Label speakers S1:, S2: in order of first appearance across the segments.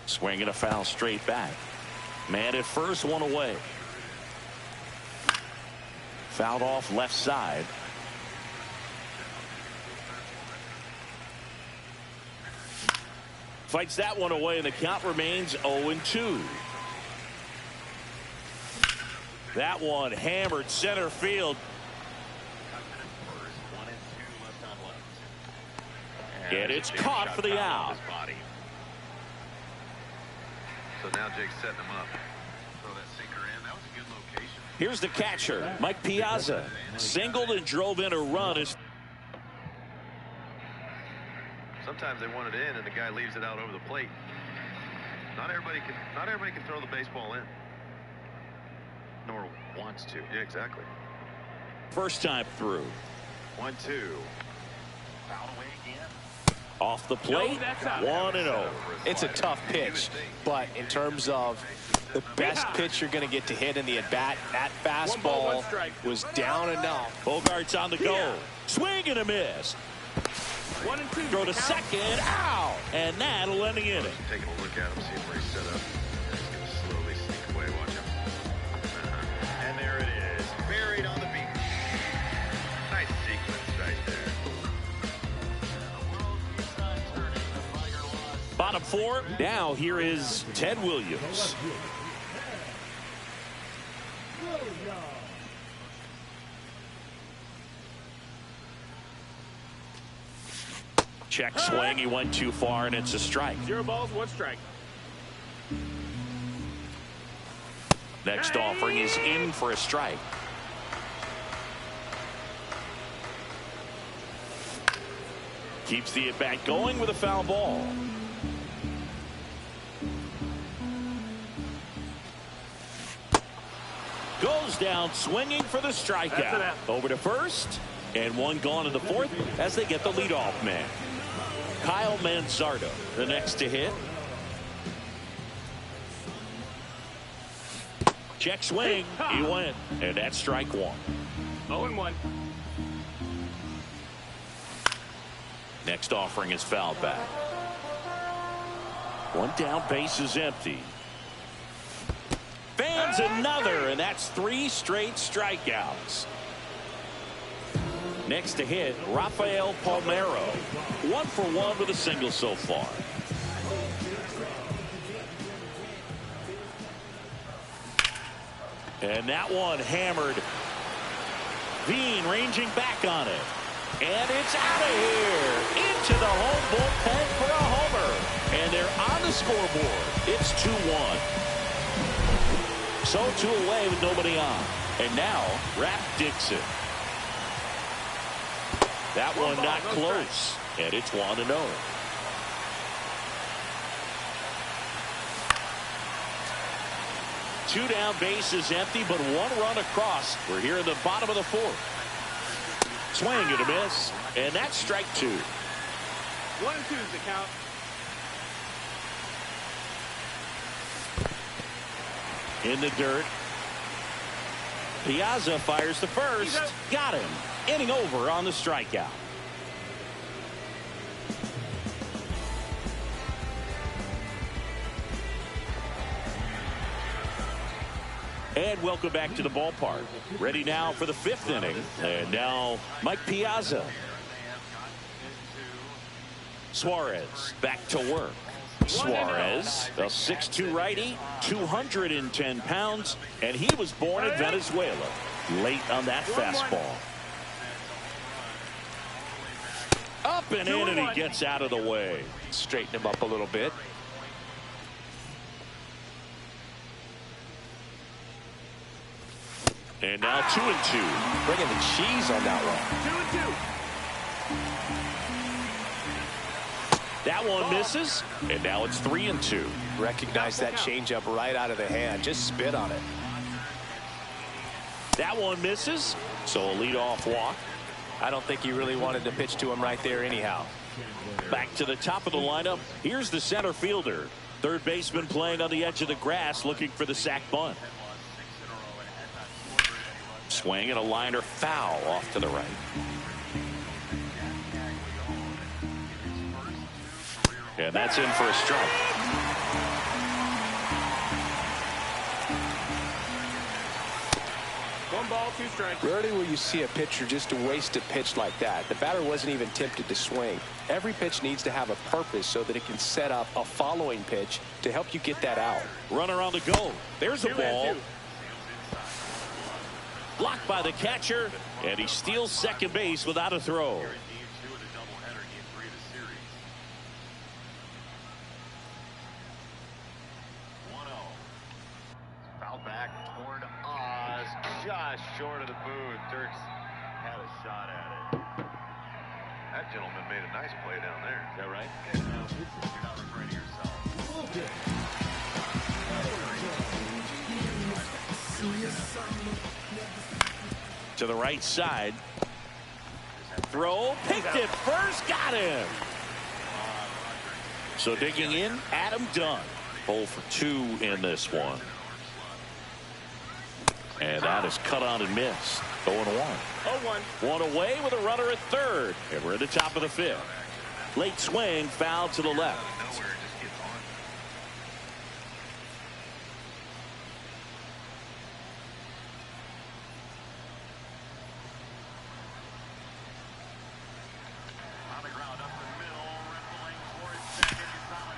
S1: Swinging a foul straight back. Man at first, one away. Fouled off left side. Fights that one away, and the count remains 0-2. That one hammered center field. And it's caught for the out.
S2: So now Jake's setting him up. Throw that sinker in. That was a good location.
S1: Here's the catcher, Mike Piazza. Singled and drove in a run.
S2: Sometimes they want it in, and the guy leaves it out over the plate. Not everybody can throw the baseball in, nor wants to. Yeah, exactly.
S1: First time through.
S2: 1-2.
S3: Foul away again.
S1: Off the plate, 1-0.
S4: It's a tough pitch, but in terms of the best pitch you're going to get to hit in the at-bat, that fastball was down enough.
S1: Bogart's on the go. Swing and a miss.
S3: 1-2.
S1: Throw to second, out, and that'll end the inning.
S2: Taking a look at him, seeing where he's set up. He's going to slowly sneak away. Watch him. And there it is, buried on the beach. Nice sequence right there.
S1: Bottom four. Now here is Ted Williams. Check swing. He went too far, and it's a strike.
S3: 0 balls, 1 strike.
S1: Next offering is in for a strike. Keeps the at-bat going with a foul ball. Goes down swinging for the strikeout. Over to first, and one gone in the fourth as they get the leadoff man. Kyle Manzardo, the next to hit. Check swing, he went, and that's strike one.
S3: 0-1.
S1: Next offering is fouled back. One down, base is empty. Fans another, and that's 3 straight strikeouts. Next to hit, Rafael Palmeiro. 1 for 1 with a single so far. And that one hammered. Veen ranging back on it. And it's out of here. Into the home bullpen for a homer. And they're on the scoreboard. It's 2-1. So 2 away with nobody on. And now, Rap Dixon. That one not close. And it's 1-0. Two down, bases empty, but 1 run across. We're here in the bottom of the 4th. Swing and a miss, and that's strike 2.
S3: 1-2 is the count.
S1: In the dirt. Piazza fires the first. Got him. Inning over on the strikeout. And welcome back to the ballpark. Ready now for the 5th inning. And now Mike Piazza. Suarez back to work. Suarez, a 6'2" righty, 210 pounds, and he was born in Venezuela. Late on that fastball. Up and in, and he gets out of the way.
S4: Straighten him up a little bit.
S1: And now 2-2.
S4: Bringing the cheese on that one.
S3: 2-2.
S1: That one misses, and now it's 3-2.
S4: Recognize that changeup right out of the hand. Just spit on it.
S1: That one misses, so a leadoff walk.
S4: I don't think he really wanted to pitch to him right there anyhow.
S1: Back to the top of the lineup. Here's the center fielder. Third baseman playing on the edge of the grass, looking for the sac bunt. Swing and a liner foul off to the right. And that's in for a strike.
S3: 2 strikes.
S4: Rarely will you see a pitcher just waste a pitch like that. The batter wasn't even tempted to swing. Every pitch needs to have a purpose so that it can set up a following pitch to help you get that out.
S1: Runner on the go. There's the
S3: 2
S1: ball.
S3: and 2.
S1: Blocked by the catcher, and he steals second base without a throw.
S2: Foul back toward Oz, just short of the booth. Dirks had a shot at it. That gentleman made a nice play down there. Is that right? You're not referring to yourself.
S1: To the right side. Throw, picked it first, got him. So digging in, Adam Dunn. 0 for 2 in this one. And that is cut on and missed. 0-1.
S3: 0-1.
S1: One away with a runner at third. And we're at the top of the 5th. Late swing, foul to the left.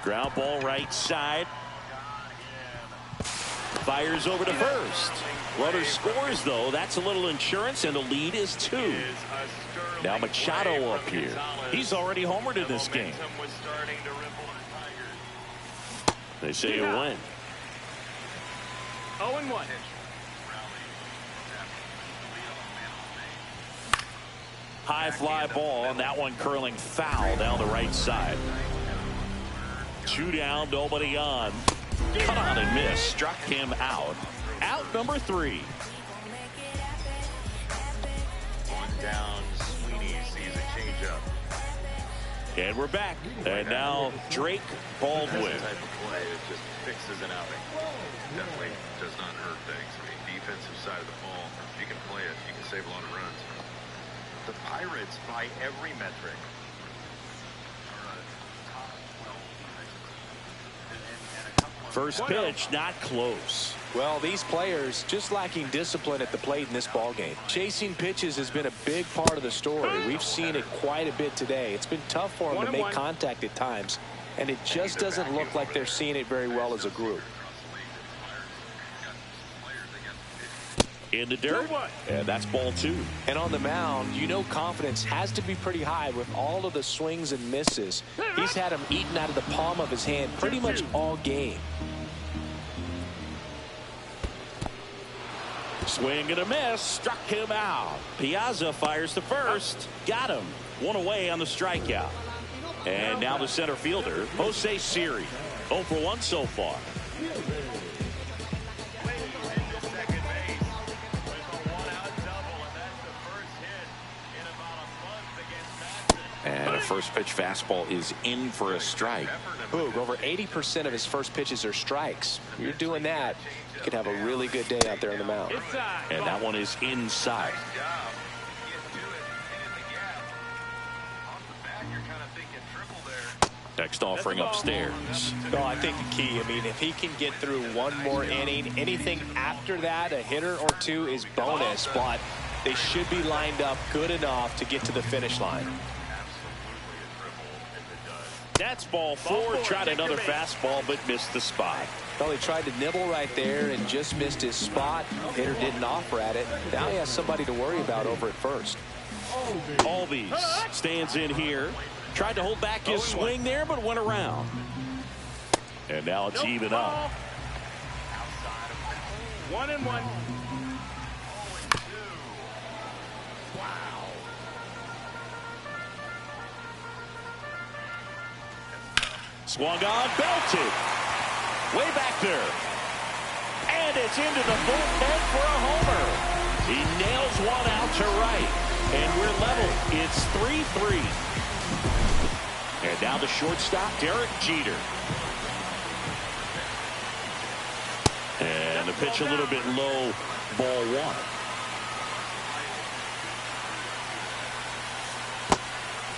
S1: Ground ball right side. Fires over to first. Runner scores, though. That's a little insurance, and the lead is 2. Now Machado up here. He's already homered in this game. They say a win.
S3: 0-1.
S1: High fly ball, and that one curling foul down the right side. 2 down, nobody on. Cut on and miss. Struck him out. Out number 3.
S2: One down, Sweeney sees a changeup.
S1: And we're back. And now Drake Baldwin.
S2: This type of play, it just fixes an outing. Definitely does not hurt things. I mean, defensive side of the ball, if you can play it, you can save a lot of runs. The Pirates, by every metric,
S1: First pitch, not close.
S4: Well, these players just lacking discipline at the plate in this ball game. Chasing pitches has been a big part of the story. We've seen it quite a bit today. It's been tough for them to make contact at times, and it just doesn't look like they're seeing it very well as a group.
S1: In the dirt, and that's ball 2.
S4: And on the mound, you know confidence has to be pretty high with all of the swings and misses. He's had them eaten out of the palm of his hand pretty much all game.
S1: Swing and a miss, struck him out. Piazza fires to first, got him. 1 away on the strikeout. And now the center fielder, Jose Siri. 0 for 1 so far. And a first pitch fastball is in for a strike.
S4: Boog, over 80% of his first pitches are strikes. You're doing that, you could have a really good day out there on the mound.
S1: And that one is inside. Next offering upstairs.
S4: No, I think the key, I mean, if he can get through one more inning, anything after that, a hitter or 2 is bonus, but they should be lined up good enough to get to the finish line.
S1: That's ball 4. Tried another fastball, but missed the spot.
S4: Well, he tried to nibble right there and just missed his spot. Hitter didn't offer at it. Now he has somebody to worry about over at first.
S1: Albies stands in here. Tried to hold back his swing there, but went around. And now it's even up.
S3: 1-1.
S1: Swung on, belted. Way back there. And it's into the bullpen for a homer. He nails one out to right. And we're level. It's 3-3. And now the shortstop, Derek Jeter. And the pitch a little bit low, ball 1.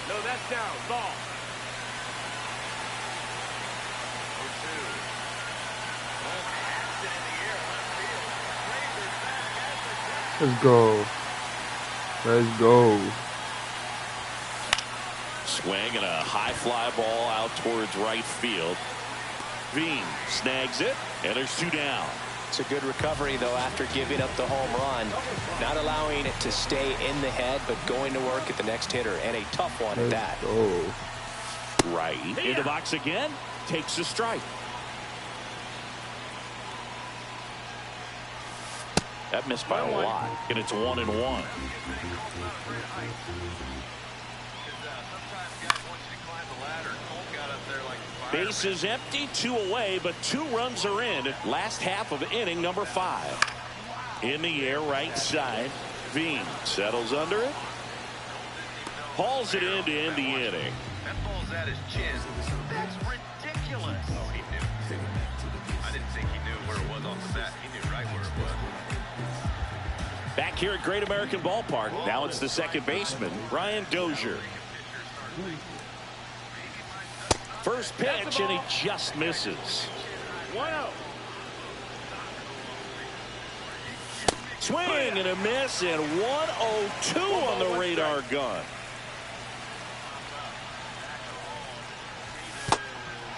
S3: No, that's down. Ball.
S5: Let's go. Let's go.
S1: Swing and a high fly ball out towards right field. Veen snags it, and there's 2 down.
S4: It's a good recovery, though, after giving up the home run. Not allowing it to stay in the head, but going to work at the next hitter, and a tough one at that.
S5: Oh.
S1: Right in the box again. Takes a strike. That missed by a lot, and it's 1-1. Base is empty, 2 away, but 2 runs are in. Last half of inning number 5. In the air, right side. Veen settles under it. Hauls it in to end the inning.
S2: That ball's at his chin. That's ridiculous. Oh, he knew. I didn't think he knew where it was off the bat. He knew right where it was.
S1: Back here at Great American Ballpark. Now it's the second baseman, Brian Dozier. First pitch, and he just misses.
S3: 1-0.
S1: Swing and a miss, and 1-0-2 on the radar gun.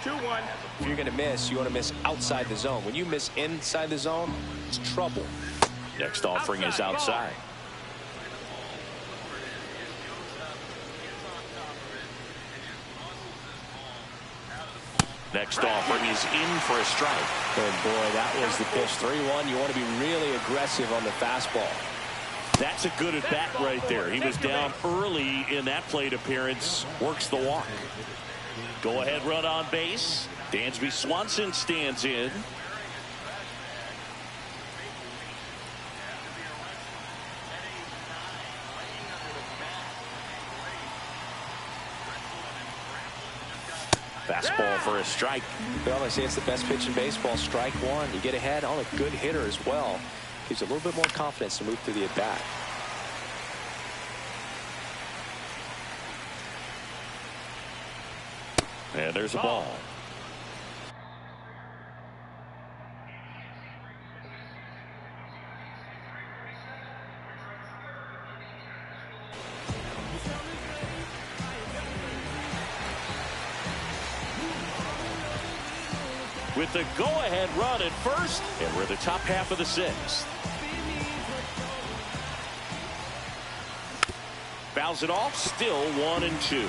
S3: 2-1.
S4: If you're going to miss, you want to miss outside the zone. When you miss inside the zone, it's trouble.
S1: Next offering is outside. Next offering is in for a strike.
S4: Oh, boy, that was the pitch. 3-1. You want to be really aggressive on the fastball.
S1: That's a good at bat right there. He was down early in that plate appearance. Works the walk. Go ahead run on base. Dansby Swanson stands in. Fastball for a strike.
S4: Well, they say it's the best pitch in baseball. Strike one. You get ahead on a good hitter as well. Gives you a little bit more confidence to move through the at-bat.
S1: And there's a ball. With the go-ahead run at first, and we're the top half of the 6th. Fouls it off, still 1-2.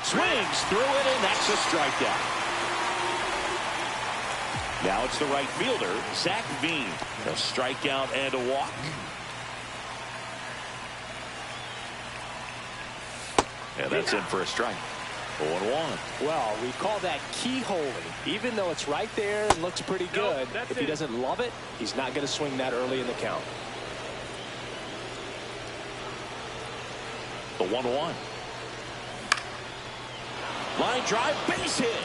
S1: Swings through it, and that's a strikeout. Now it's the right fielder, Zach Veen. A strikeout and a walk. And that's in for a strike. 0-1.
S4: Well, we call that keyholing. Even though it's right there and looks pretty good, if he doesn't love it, he's not going to swing that early in the count.
S1: The 1-1. Line drive, base hit.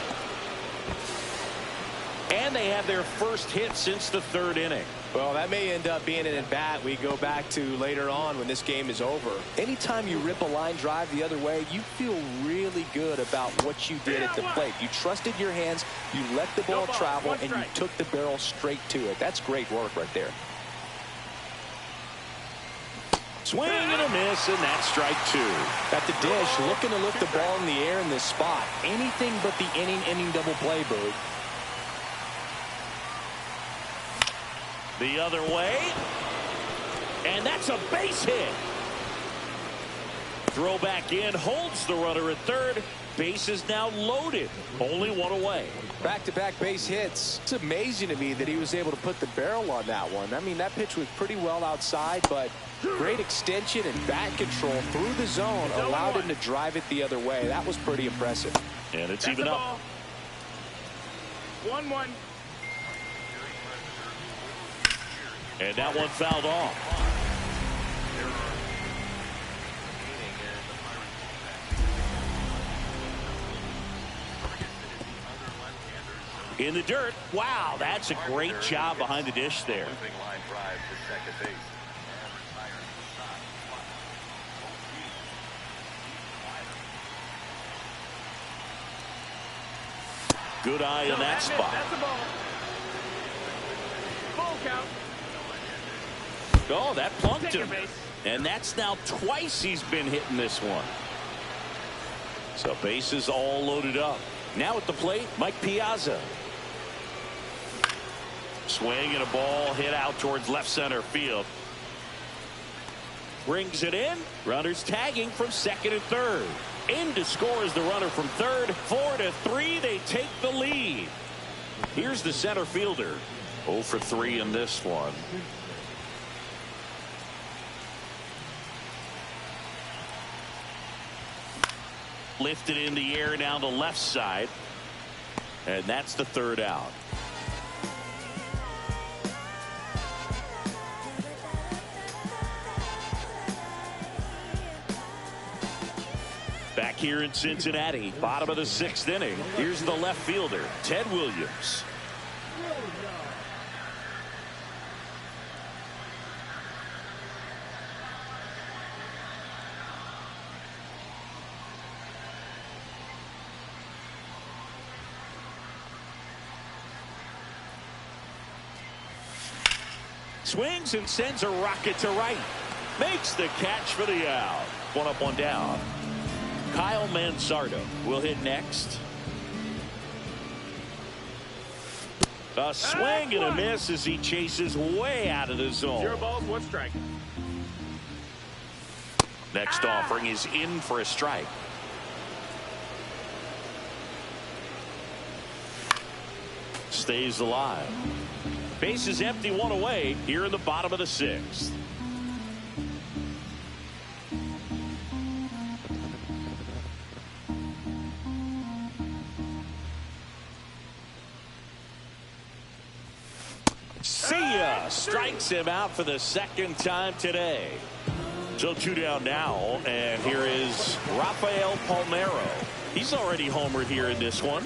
S1: And they have their first hit since the 3rd inning.
S4: Well, that may end up being an at-bat we go back to later on when this game is over. Anytime you rip a line drive the other way, you feel really good about what you did at the plate. You trusted your hands, you let the ball travel, and you took the barrel straight to it. That's great work right there.
S1: Swing and a miss, and that's strike 2.
S4: At the dish, looking to lift the ball in the air in this spot. Anything but the inning double play, Boog.
S1: The other way. And that's a base hit. Throw back in, holds the runner at 3rd. Base is now loaded. Only 1 away.
S4: Back-to-back base hits. It's amazing to me that he was able to put the barrel on that one. I mean, that pitch was pretty well outside, but great extension and bat control through the zone allowed him to drive it the other way. That was pretty impressive.
S1: And it's even up.
S3: 1-1.
S1: And that one fouled off. In the dirt. Wow, that's a great job behind the dish there.
S2: Line drive to second base.
S1: Good eye in that spot.
S3: That's the ball. Full count.
S1: Oh, that plunked
S3: Take
S1: him.
S3: your base.
S1: And that's now twice he's been hitting this one. So bases all loaded up. Now at the plate, Mike Piazza. Swing and a ball hit out towards left center field. Brings it in. Runners tagging from second and third. In to score is the runner from third. 4-3. They take the lead. Here's the center fielder. 0 for 3 in this one. Lifted in the air down the left side. And that's the third out. Back here in Cincinnati, bottom of the 6th inning. Here's the left fielder, Ted Williams. Swings and sends a rocket to right. Makes the catch for the out. 1 up, 1 down. Kyle Manzardo will hit next. A swing and a miss as he chases way out of the zone.
S3: 0 balls, 1 strike.
S1: Next offering is in for a strike. Stays alive. Base is empty, 1 away here in the bottom of the 6th. See ya. Strikes him out for the 2nd time today. So 2 down now, and here is Rafael Palmeiro. He's already homered here in this one.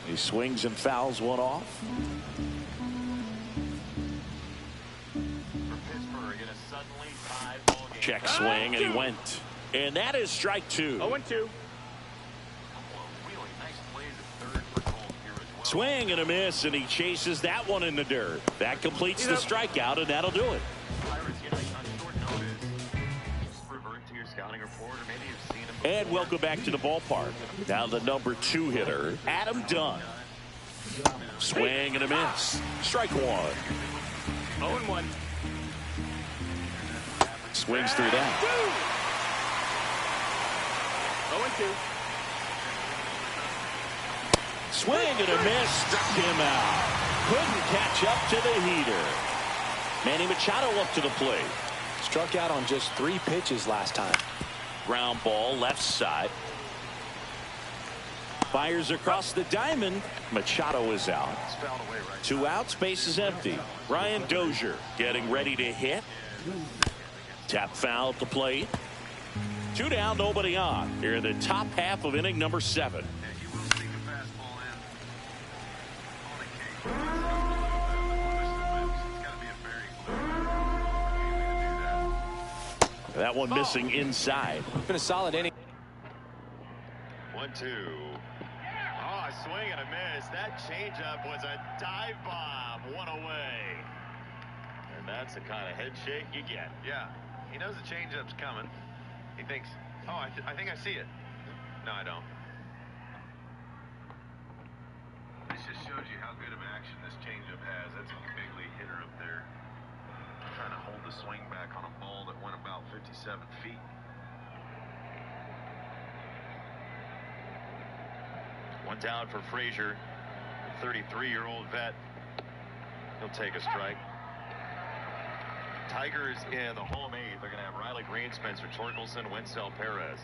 S1: He swings and fouls one off. Check swing, and he went. And that is strike 2.
S3: 0-2.
S1: Swing and a miss, and he chases that one in the dirt. That completes the strikeout, and that'll do it. And welcome back to the ballpark. Now the number 2 hitter, Adam Dunn. Swing and a miss. Strike 1.
S3: 0-1.
S1: Swings through that.
S3: 0-2.
S1: Swing and a miss. Struck him out. Couldn't catch up to the heater. Manny Machado up to the plate.
S4: Struck out on just 3 pitches last time.
S1: Ground ball left side. Fires across the diamond. Machado is out. 2 outs, base is empty. Ryan Dozier getting ready to hit. Tap foul at the plate. 2 down, nobody on. Here in the top half of inning number 7. That one missing inside.
S4: Been a solid inning.
S2: 1-2. Oh, a swing and a miss. That changeup was a dive bomb. 1 away. And that's the kind of head shake you get. Yeah, he knows the changeup's coming. He thinks, oh, I think I see it. No, I don't. This just shows you how good of action this changeup has. That's a big league hitter up there. Trying to hold the swing back on a ball that went about 57 feet. One down for Frazier, the 33-year-old vet. He'll take a strike. Tigers in the home 8th. They're going to have Riley Green, Spencer Torkelson, Wencel Perez.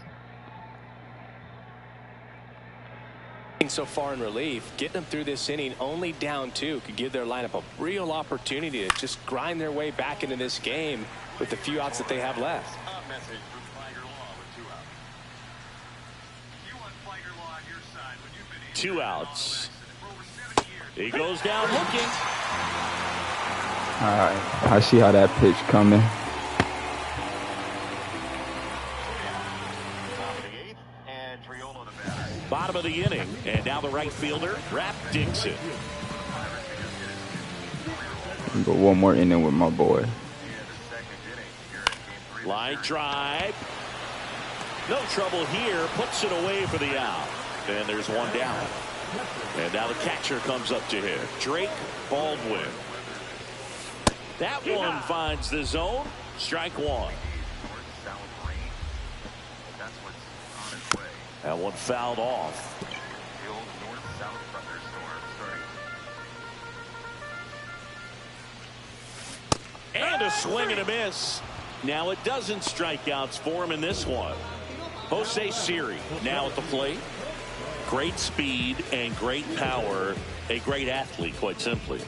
S4: So far in relief, getting them through this inning only down 2 could give their lineup a real opportunity to just grind their way back into this game with the few outs that they have left.
S2: A message from Tiger Law with 2 outs. You want Tiger Law on your side when you've been
S1: 2 outs. He goes down looking.
S5: All right, I see how that pitch coming.
S1: the right fielder, Rap Dixon.
S5: Go one more inning with my boy.
S1: Line drive. No trouble here. Puts it away for the out. And there's one down. And now the catcher comes up to him. Drake Baldwin. That one finds the zone. Strike one. That one fouled off. And a swing and a miss. Now it doesn't strikeouts for him in this one. Jose Siri now at the plate. Great speed and great power. A great athlete, quite simply.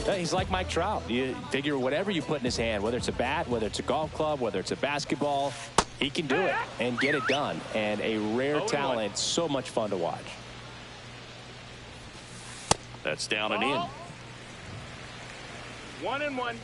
S4: He's like Mike Trout. You figure whatever you put in his hand, whether it's a bat, whether it's a golf club, whether it's a basketball, he can do it and get it done. And a rare talent, so much fun to watch.
S1: That's down and in.
S3: 1-1.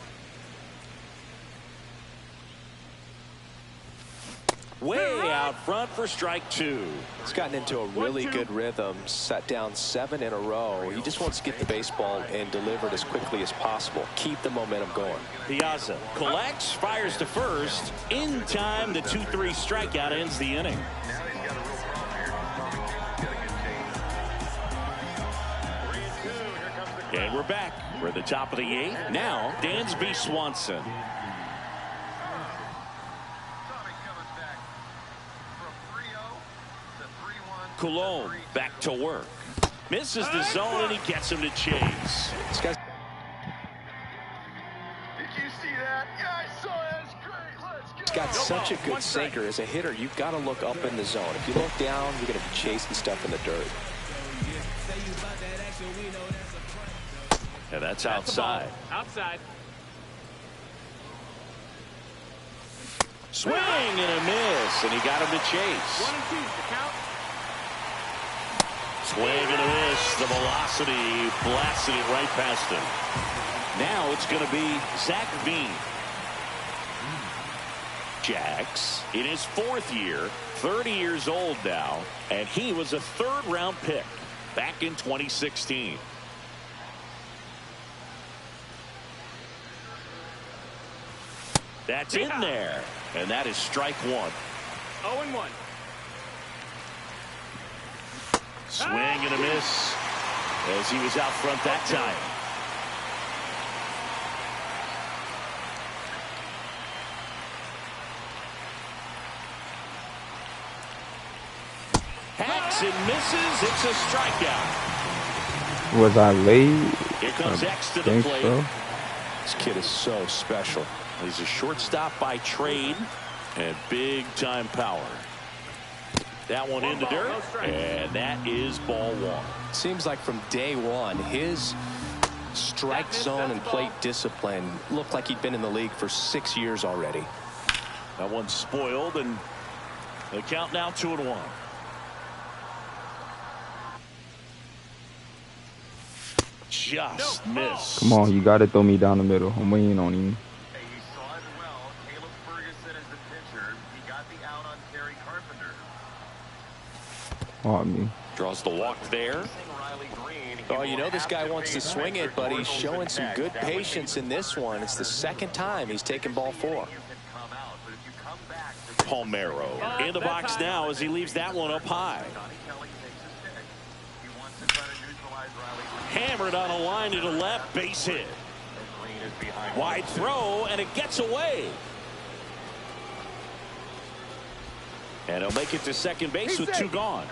S1: Way out front for strike two.
S4: He's gotten into a really good rhythm, set down 7 in a row. He just wants to get the baseball and deliver it as quickly as possible. Keep the momentum going.
S1: Piazza collects, fires to first. In time, the 2-3 strikeout ends the inning. And we're back. We're at the top of the 8th. Now, Dansby Swanson. Cologne back to work. Misses the zone and he gets him to chase.
S4: This guy's
S2: Did you see that? Yeah, I saw it. That's great. Let's go.
S4: got such a good sinker. As a hitter, you've got to look up in the zone. If you look down, you're going to be chasing stuff in the dirt.
S1: And that's outside.
S3: Outside.
S1: Swing and a miss, and he got him to chase.
S3: 1-2. The count.
S1: Swing and a miss. The velocity blasted it right past him. Now it's going to be Zach Veen. Jax in his 4th year, 30 years old now, and he was a 3rd-round pick back in 2016. That's in there, and that is strike one.
S3: 0-1.
S1: Swing and a miss as he was out front that time. Hacks and misses. It's a strikeout.
S5: Was I late?
S1: Here comes X to the
S5: Think
S1: plate.
S5: so.
S4: This kid is so special.
S1: He's a shortstop by trade and big time power. That one in the dirt, and that is ball one.
S4: Seems like from day one, his strike zone and plate discipline looked like he'd been in the league for 6 years already.
S1: That one's spoiled, and the count now 2-1. Just missed.
S5: Come on, you got to throw me down the middle. I'm waiting on him.
S2: Hey, he saw it well. Caleb Ferguson is the pitcher. He got the out on Terry Carpenter.
S5: Oh, me.
S1: Draws the walk there.
S4: Oh, you know this guy wants to swing it, but he's showing some good patience in this one. It's the 2nd time he's taken ball 4.
S1: Palmero in the box now as he leaves that one up high. Hammered on a line to the left, base hit. Wide throw, and it gets away. And he'll make it to second base with 2 gone.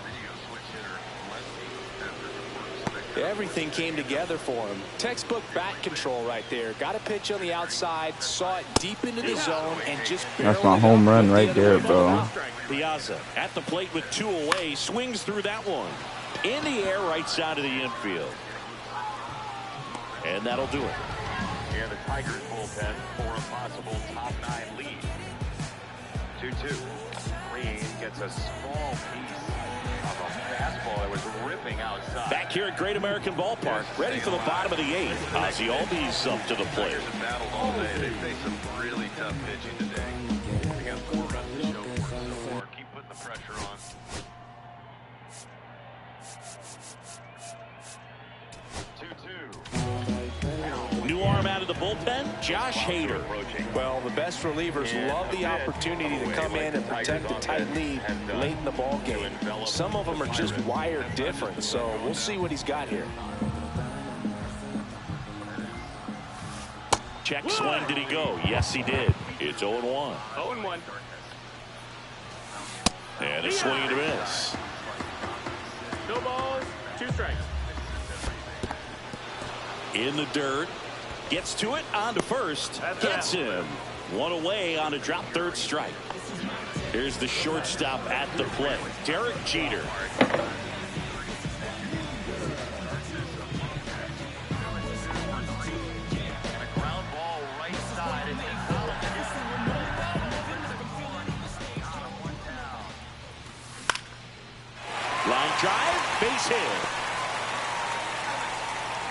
S4: Everything came together for him. Textbook bat control right there. Got a pitch on the outside, saw it deep into the zone, and just
S5: That's my home run right there, bro.
S1: Piazza at the plate with 2 away, swings through that one. In the air, right side of the infield. And that'll do it.
S2: And the Tigers bullpen for a possible top 9 lead. 2-2. Green gets a small piece of a fastball that was ripping outside.
S1: Back here at Great American Ballpark, ready for the bottom of the 8th. Ozzie Albies up to the plate.
S2: Tigers have battled all day. They faced some really tough pitching today. They got 4 runs to show for it. So keep putting the pressure on.
S1: New arm out of the bullpen, Josh Hader.
S4: Well, the best relievers love the opportunity to come in and protect a tight lead late in the ball game. Some of them are just wired different, so we'll see what he's got here.
S1: Check swing, did he go? Yes, he did. It's 0-1.
S3: 0-1.
S1: And a swing and a miss.
S3: No balls, 2 strikes.
S1: In the dirt. Gets to it, on to first. Gets him. 1 away on a drop third strike. Here's the shortstop at the plate, Derek Jeter. Line drive, base hit.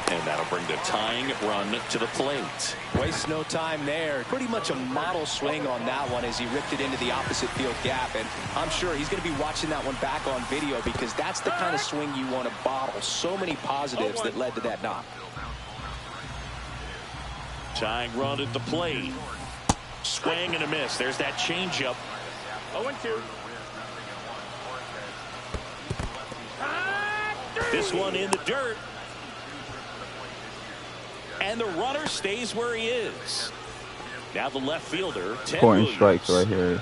S1: And that'll bring the tying run to the plate.
S4: Wastes no time there. Pretty much a model swing on that one as he ripped it into the opposite field gap. And I'm sure he's going to be watching that one back on video because that's the kind of swing you want to bottle. So many positives that led to that knock.
S1: Tying run at the plate. Swing and a miss. There's that changeup.
S3: 0-2.
S1: This one in the dirt. And the runner stays where he is. Now the left fielder, Ted
S5: Important
S1: Williams.
S5: strikes right here.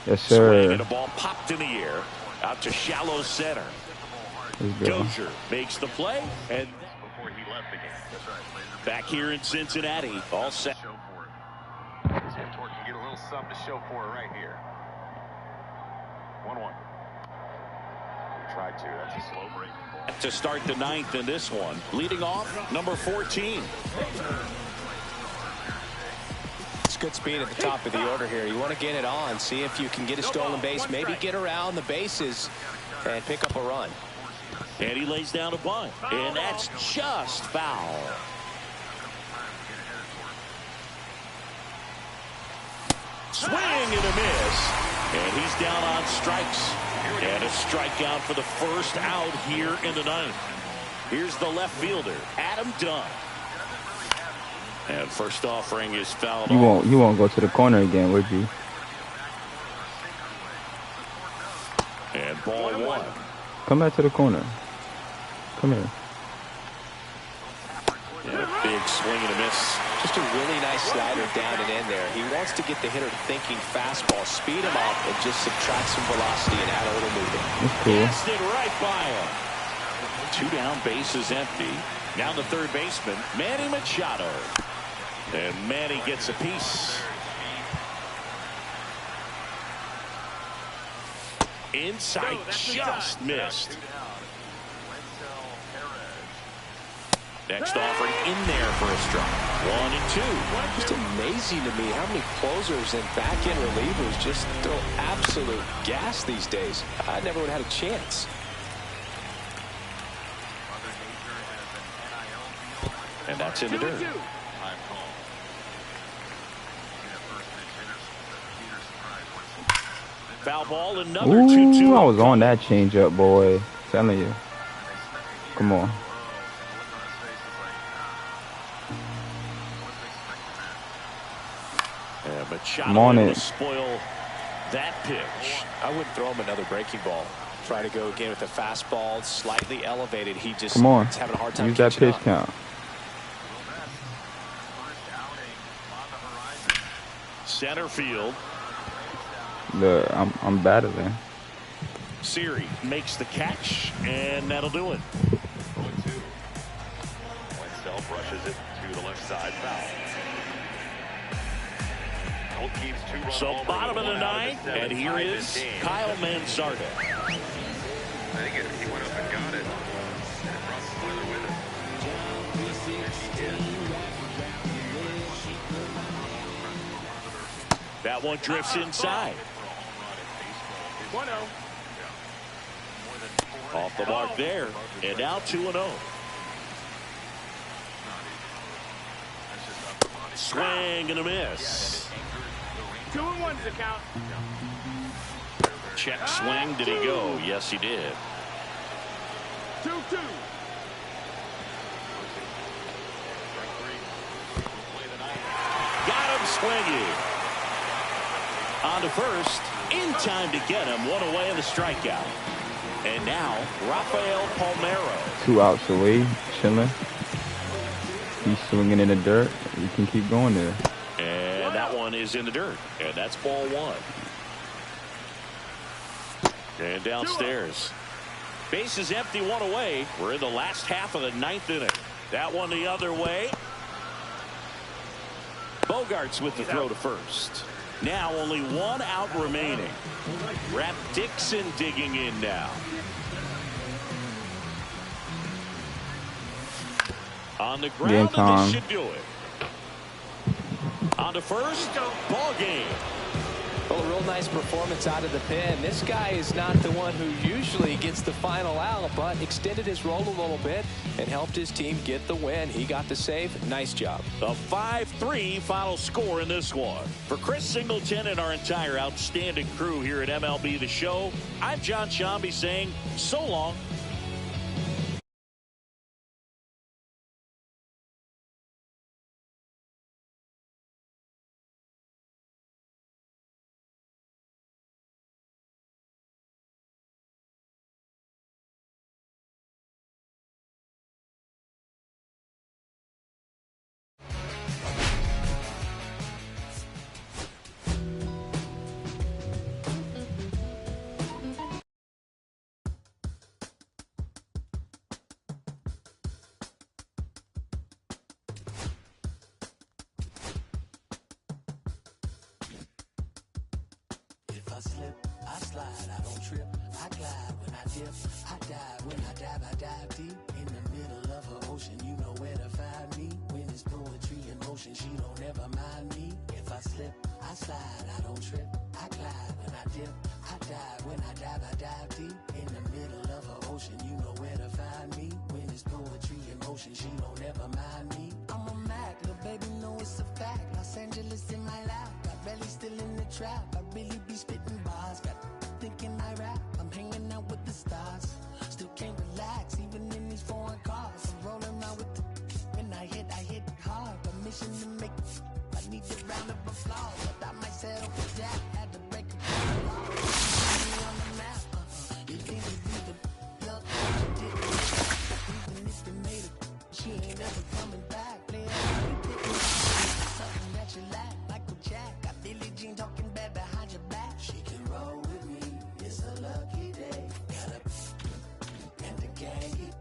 S5: Yes, sir.
S1: Swing and a ball popped in the air. Out to shallow center. Dozier makes the play. And
S2: Before he left the game. That's right.
S1: back here in Cincinnati. All set.
S2: Show for it. See if Torque can get a little something to show for it right here. 1-1. Tried to. That's a slow break.
S1: To start the ninth in this one. Leading off, number 14.
S4: It's good speed at the top of the order here. You want to get it on, see if you can get a stolen base, maybe get around the bases and pick up a run.
S1: And he lays down a bunt. And that's just foul. Swing and a miss. And he's down on strikes. And a strikeout for the first out here in the ninth. Here's the left fielder, Adam Dunn. And first offering is fouled off.
S5: You won't go to the corner again, would you?
S1: And ball 1.
S5: Come back to the corner. Come here.
S1: And a big swing and a miss.
S4: Just a really nice slider down and in there. He wants to get the hitter thinking fastball, speed him up, and just subtract some velocity and add a little movement.
S5: That's cool.
S1: Passed it right by him. 2 down, bases empty. Now the third baseman, Manny Machado. And Manny gets a piece. Inside, just missed. Next offering in there for a strike. 1 and 2.
S4: Just amazing to me how many closers and back-end relievers just throw absolute gas these days. I never would have had a chance.
S1: And that's in the dirt. Foul ball, another 2-2.
S5: Ooh, I was on that changeup, boy. Telling you. Come on.
S1: And Machado
S5: I'm on
S1: able
S5: it.
S1: to spoil that pitch.
S4: I wouldn't throw him another breaking ball. Try to go again with the fastball, slightly elevated. He just
S5: Come on.
S4: is having a hard time
S5: Use that
S4: catching
S5: pitch
S4: up.
S5: count.
S1: Center field.
S5: Look, I'm battling.
S1: Siri makes the catch, and that'll do it.
S2: 0-2. Wentzel brushes it to the left side. Foul. Colt keeps 2 runs
S1: So
S2: over
S1: bottom of the
S2: with 1 out
S1: ninth,
S2: 7
S1: and here
S2: tied
S1: is
S2: this game.
S1: Kyle Manzardo.
S2: I think he went up and got it. And Russ Slider with it.
S1: That one drifts inside.
S3: 1-0.
S1: Off the mark there, and now 2-0. Swing and a miss.
S3: 2-1's the count.
S1: Check swing. Did he go? Yes, he did.
S3: 2-2.
S1: Got him swinging. On to first. In time to get him. One away in the strikeout. And now, Rafael Palmeiro. 2
S5: outs away, chilling. He's swinging in the dirt. You can keep going there.
S1: And that one is in the dirt. And that's ball 1. And downstairs. Base is empty, 1 away. We're in the last half of the 9th inning. That one the other way. Bogarts with the throw to first. Now only 1 out remaining. Rap Dixon digging in now. On the ground, and this should do it. On to first, ball game.
S4: Well, a real nice performance out of the pen. This guy is not the one who usually gets the final out, but extended his role a little bit and helped his team get the win. He got the save. Nice job.
S1: The 5-3 final score in this one. For Chris Singleton and our entire outstanding crew here at MLB The Show, I'm John Shambi saying so long.
S6: I slip, I slide, I don't trip, I glide when I dip, I dive, when I dive deep, in the middle of her ocean, you know where to find me, when it's poetry in motion, she don't ever mind me, if I slip, I slide, I don't trip, I glide when I dip, I dive, when I dive deep, in the middle of her ocean, you know where to find me, when it's poetry in motion, she don't ever mind me, I'm a Mac, little baby know it's a fact, Los Angeles in my lap, got belly still in the trap, I really be spitting bars, got thinking I rap, I'm hanging out with the stars, still can't relax, even in these foreign cars, I'm rolling around with the, when I hit hard, permission to make, I need a round of applause, but I might settle for that, had to break a law, on the map, you think you be the luck, even if they made it, she ain't ever coming back, player, something that you lack, Michael Jack, got Billie Jean talking bad behind your back, she can roll with me, it's a lucky day, got up, and the gang,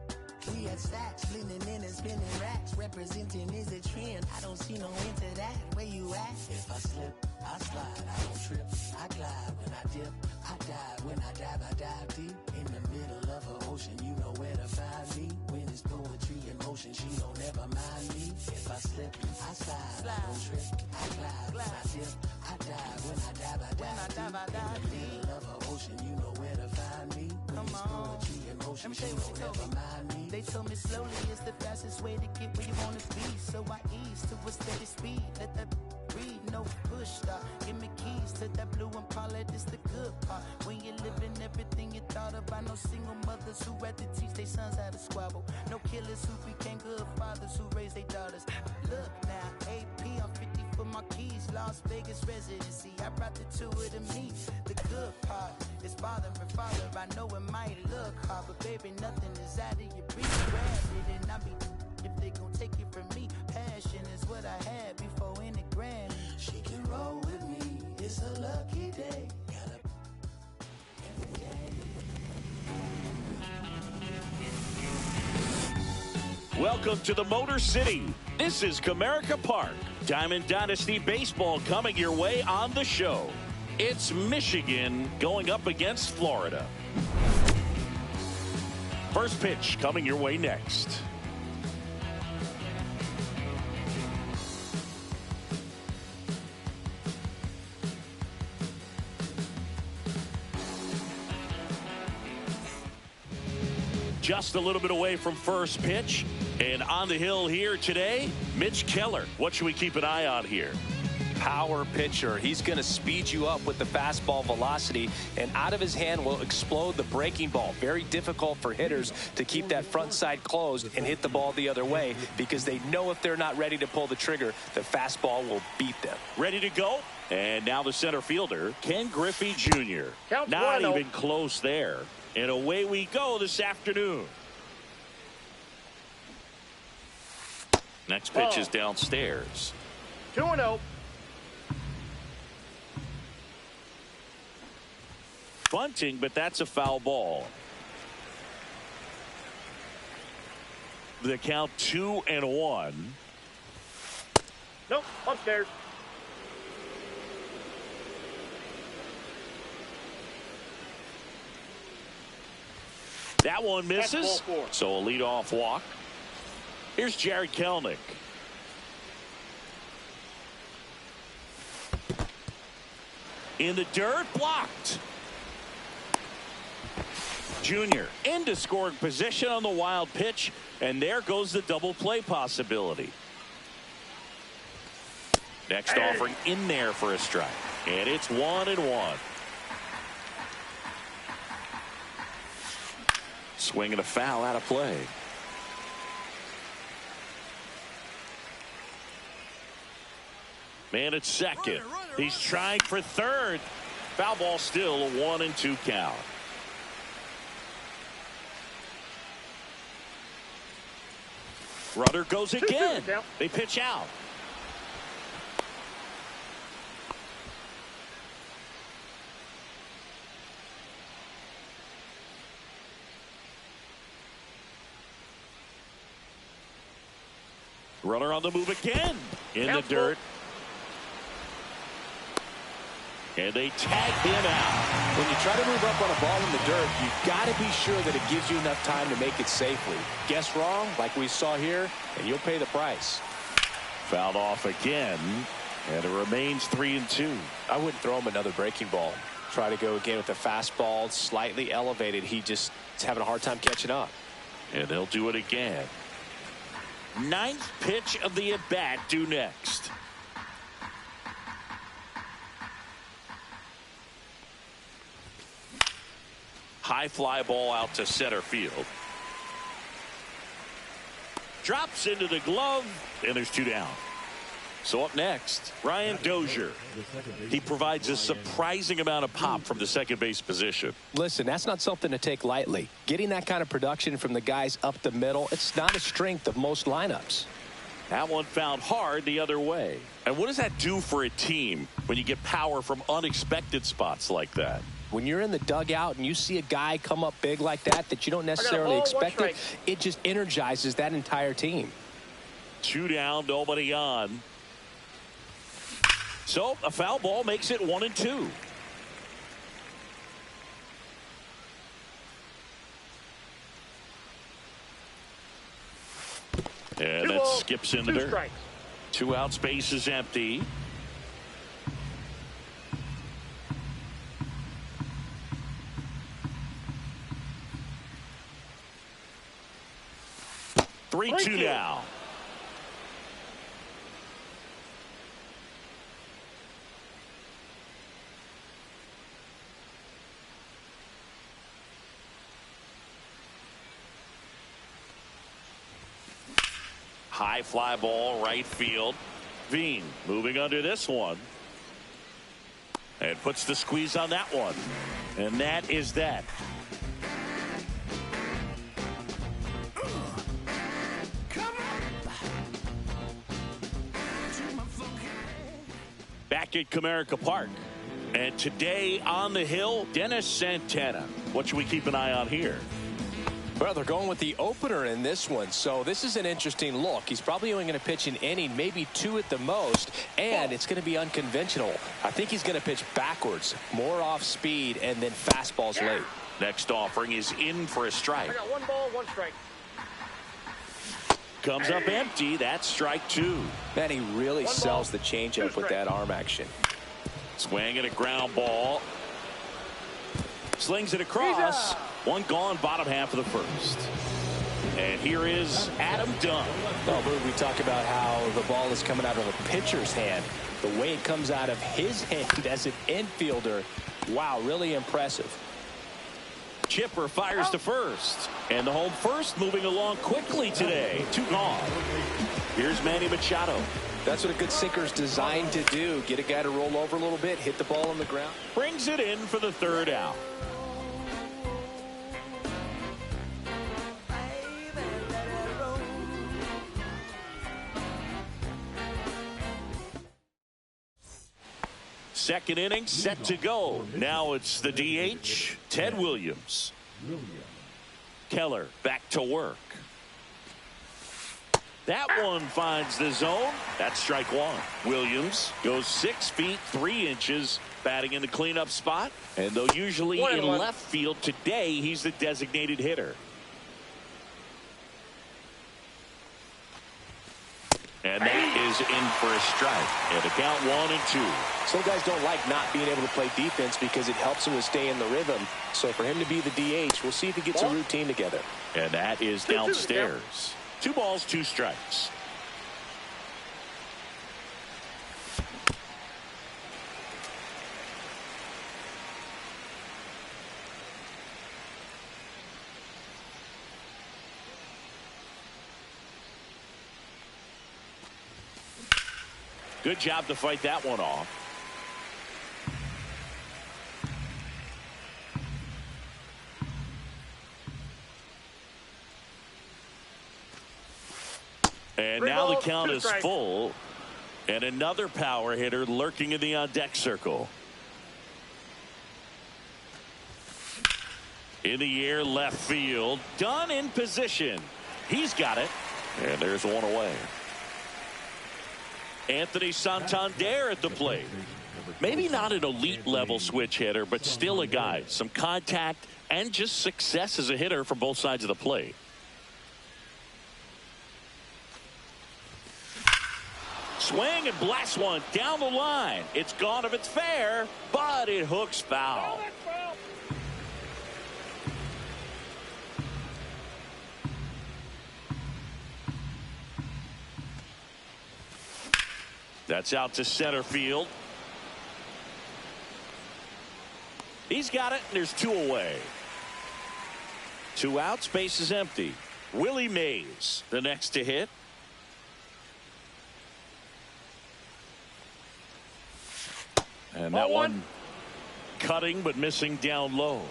S6: we had stacks, blending in and spinning racks, representing is a trend, I don't see no end to that, where you at? If I slip, I slide, I don't trip, I glide when I dip, I dive, when I dive deep, in the middle of her ocean, you know where to find me, when it's poetry in motion, she don't ever mind me, if I slip, I slide, I don't trip, I glide, when I dip, I dive, when I dive deep, in the middle of her ocean, you know where to find me, when it's poetry in motion, she don't ever mind me. They told me slowly is the fastest way to get where you wanna be, so I ease to a steady speed, let that breathe, no push stop, give me keys to that blue Impala, this the good part, when you're living everything you thought about, no single mothers who had to teach their sons how to squabble, no killers who became good fathers who raised their daughters, look now, AP, I'm 50 for my keys, Las Vegas residency, I brought the two of them me, the good part is father and father, I know it might look hard, but baby nothing is out of your reach, grab it and I be if they gon' take it from me, passion is what I had before in the Grammy. She can roll with me, it's a lucky day.
S1: Welcome to the Motor City. This is Comerica Park. Diamond Dynasty Baseball coming your way on the show. It's Michigan going up against Florida. First pitch coming your way next. Just a little bit away from first pitch. And on the hill here today, Mitch Keller. What should we keep an eye on here?
S4: power pitcher. He's going to speed you up with the fastball velocity, and out of his hand will explode the breaking ball. Very difficult for hitters to keep that front side closed and hit the ball the other way, because they know if they're not ready to pull the trigger, the fastball will beat them.
S1: Ready to go? And now the center fielder, Ken Griffey Jr.
S3: Count
S1: Not
S3: 1-0.
S1: even close there. And away we go this afternoon. Next pitch is downstairs.
S3: 2-0.
S1: Bunting, but that's a foul ball. The count 2-1.
S3: Nope, upstairs.
S1: That one misses.
S3: Ball 4.
S1: So a leadoff walk. Here's Jared Kelenic. In the dirt, blocked. Junior into scoring position on the wild pitch, and there goes the double play possibility. Next offering in there for a strike, and it's 1-1. Swing and a foul out of play. Man at second. He's trying for third. Foul ball, still a 1-2 count. Runner goes again. They pitch out. Runner on the move again. In the dirt. And they tag him out.
S4: When you try to move up on a ball in the dirt, you've got to be sure that it gives you enough time to make it safely. Guess wrong, like we saw here, and you'll pay the price.
S1: Fouled off again, and it remains 3-2.
S4: I wouldn't throw him another breaking ball. Try to go again with the fastball, slightly elevated. He just is having a hard time catching up.
S1: And they'll do it again. Ninth pitch of the at-bat due next. High fly ball out to center field. Drops into the glove, and there's 2 down. So up next, Ryan Dozier. He provides a surprising amount of pop from the second base position.
S4: Listen, that's not something to take lightly. Getting that kind of production from the guys up the middle, it's not a strength of most lineups.
S1: That one found hard the other way. And what does that do for a team when you get power from unexpected spots like that?
S4: When you're in the dugout and you see a guy come up big like that you don't necessarily expect it, it just energizes that entire team.
S1: 2 down, nobody on. So a foul ball makes it 1-2. And that skips in the dirt. 2 outs, base is empty. Three two now. High fly ball, right field. Veen moving under this one. And puts the squeeze on that one. And that is that. Back at Comerica Park. And today on the hill, Dennis Santana. What should we keep an eye on here?
S4: Well, they're going with the opener in this one, so this is an interesting look. He's probably only going to pitch an inning, maybe 2 at the most, and it's going to be unconventional. I think he's going to pitch backwards, more off speed, and then fastballs late.
S1: Next offering is in for a strike.
S3: I got 1 ball, 1 strike.
S1: Comes up empty. That's strike 2.
S4: Man, he really sells the changeup with that arm action.
S1: Swing and a ground ball. Slings it across. 1 gone, bottom half of the first. And here is Adam Dunn.
S4: Well, we talk about how the ball is coming out of a pitcher's hand. The way it comes out of his hand as an infielder, wow, really impressive.
S1: Chipper fires to first. And the home first moving along quickly today. 2 gone. Here's Manny Machado.
S4: That's what a good sinker is designed to do. Get a guy to roll over a little bit, hit the ball on the ground.
S1: Brings it in for the 3rd out. Second inning set to go. Now it's the DH, Ted Williams. Keller back to work. That one finds the zone. That's strike 1. Williams goes 6 feet 3 inches, batting in the cleanup spot. And though usually in left field, today he's the designated hitter. And that is in for a strike. And the count 1-2.
S4: Some guys don't like not being able to play defense because it helps them to stay in the rhythm. So for him to be the DH, we'll see if he gets a routine together.
S1: And that is downstairs. 2 balls, 2 strikes. Good job to fight that one off. And now the count is full. And another power hitter lurking in the on-deck circle. In the air, left field. Dunn in position. He's got it. And there's one away. Anthony Santander at the plate. Maybe not an elite level switch hitter, but still a guy. Some contact and just success as a hitter from both sides of the plate. Swing and blast one down the line. It's gone if it's fair, but it hooks foul. That's out to center field. He's got it, and there's 2 away. 2 outs, base is empty. Willie Mays, the next to hit. And that one cutting but missing down low.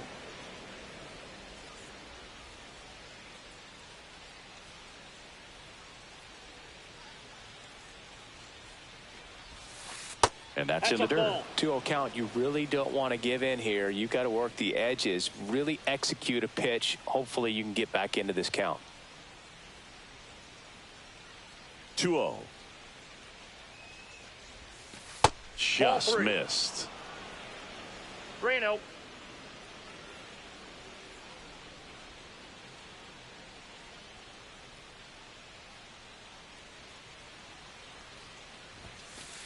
S1: And that's in the dirt.
S4: 2-0 count. You really don't want to give in here. You got to work the edges, really execute a pitch. Hopefully you can get back into this count.
S1: 2-0. Just missed.
S3: 3-0.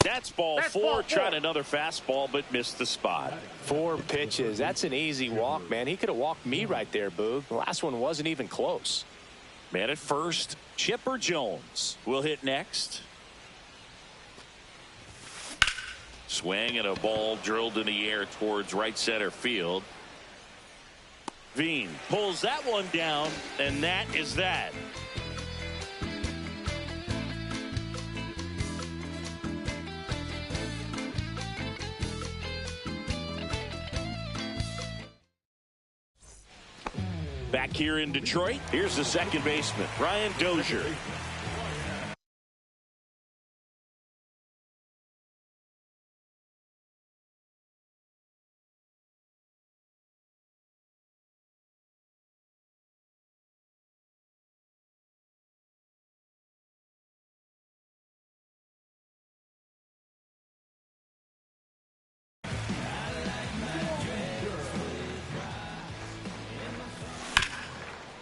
S1: That's ball 4. Tried another fastball, but missed the spot.
S4: 4 pitches. That's an easy walk, man. He could have walked me right there, Boog. The last one wasn't even close.
S1: Man at first, Chipper Jones will hit next. Swing and a ball drilled in the air towards right center field. Veen pulls that one down, and that is that. Back here in Detroit, here's the second baseman, Brian Dozier.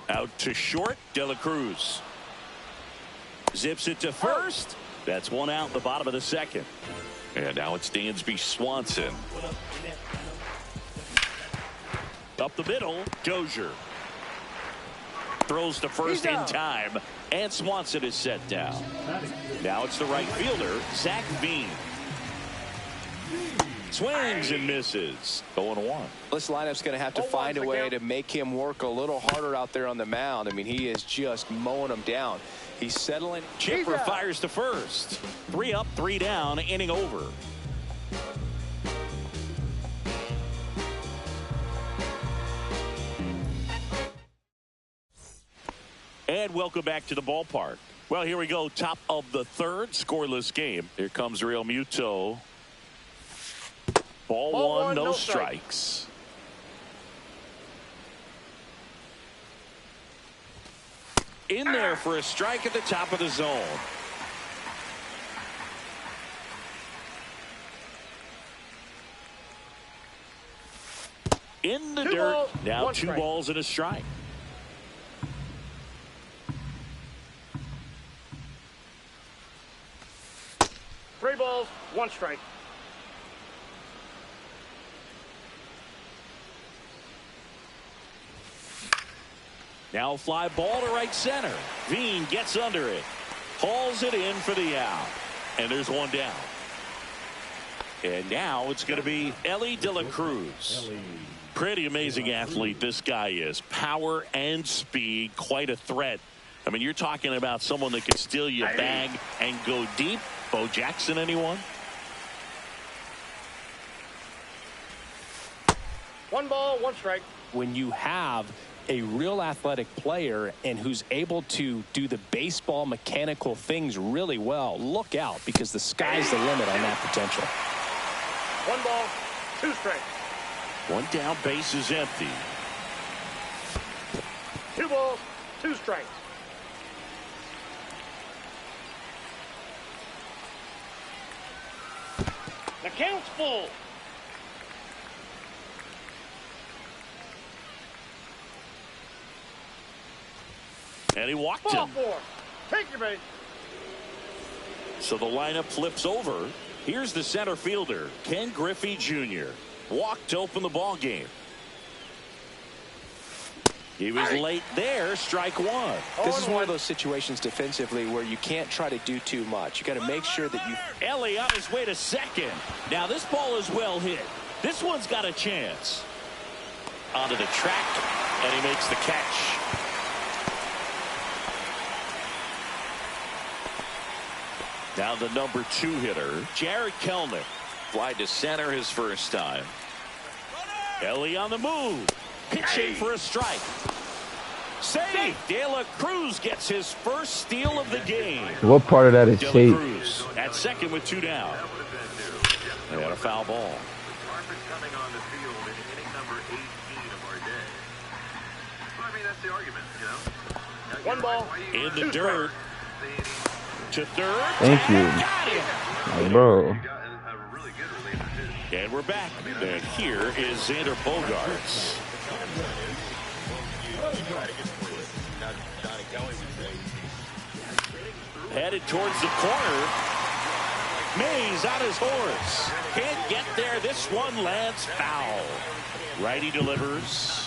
S1: Out to short, De La Cruz. Zips it to first. That's 1 out in the bottom of the second. And now it's Dansby Swanson. Up the middle, Dozier. throws to first in time, and Swanson is set down. Now it's the right fielder, Zach Veen. Swings and misses. 0-1.
S4: This lineup's going to have to find a way to make him work a little harder out there on the mound. I mean, he is just mowing them down. He's settling.
S1: Chipper fires to first. 3 up, 3 down, inning over. And welcome back to the ballpark. Well, here we go. Top of the third, scoreless game. Here comes Real Muto. Ball one, no strikes. In there for a strike at the top of the zone. In the dirt. Now 2 balls and a strike.
S3: Three balls, 1 strike.
S1: Now a fly ball to right center. Veen gets under it. Hauls it in for the out. And there's 1 down. And now it's going to be Ellie De La Cruz. Pretty amazing athlete this guy is. Power and speed. Quite a threat. I mean, you're talking about someone that can steal your bag and go deep. Bo Jackson, anyone?
S3: 1 ball, 1 strike.
S4: When you have a real athletic player and who's able to do the baseball mechanical things really well, look out, because the sky's the limit on that potential.
S3: 1 ball, 2 strikes.
S1: 1 down, base is empty.
S3: 2 balls, 2 strikes. The count's full.
S1: And he walked
S3: Ball
S1: him.
S3: 4. Take your base.
S1: So the lineup flips over. Here's the center fielder, Ken Griffey Jr. Walked to open the ball game. He was late there. Strike 1.
S4: This is one of those situations defensively where you can't try to do too much. You got to make sure that you.
S1: Ellie on his way to second. Now this ball is well hit. This one's got a chance. Onto the track, and he makes the catch. Now the number 2 hitter, Jared Kelnick. Fly to center his first time. Ellie on the move. Pitching for a strike. Save. De La Cruz gets his first steal of the game.
S5: What part of that is
S1: De La
S5: safe?
S1: Cruz at second with 2 down. They had a foul ball.
S2: Coming on the field in inning number 18 of our day. Well, I mean, that's the argument, you know.
S3: 1 ball.
S1: In the dirt. To third.
S5: Thank you.
S1: Got him.
S5: Bro.
S1: And we're back. And here is Xander Bogaerts. Headed towards the corner. Mays on his horse. Can't get there. This one lands foul. Righty delivers.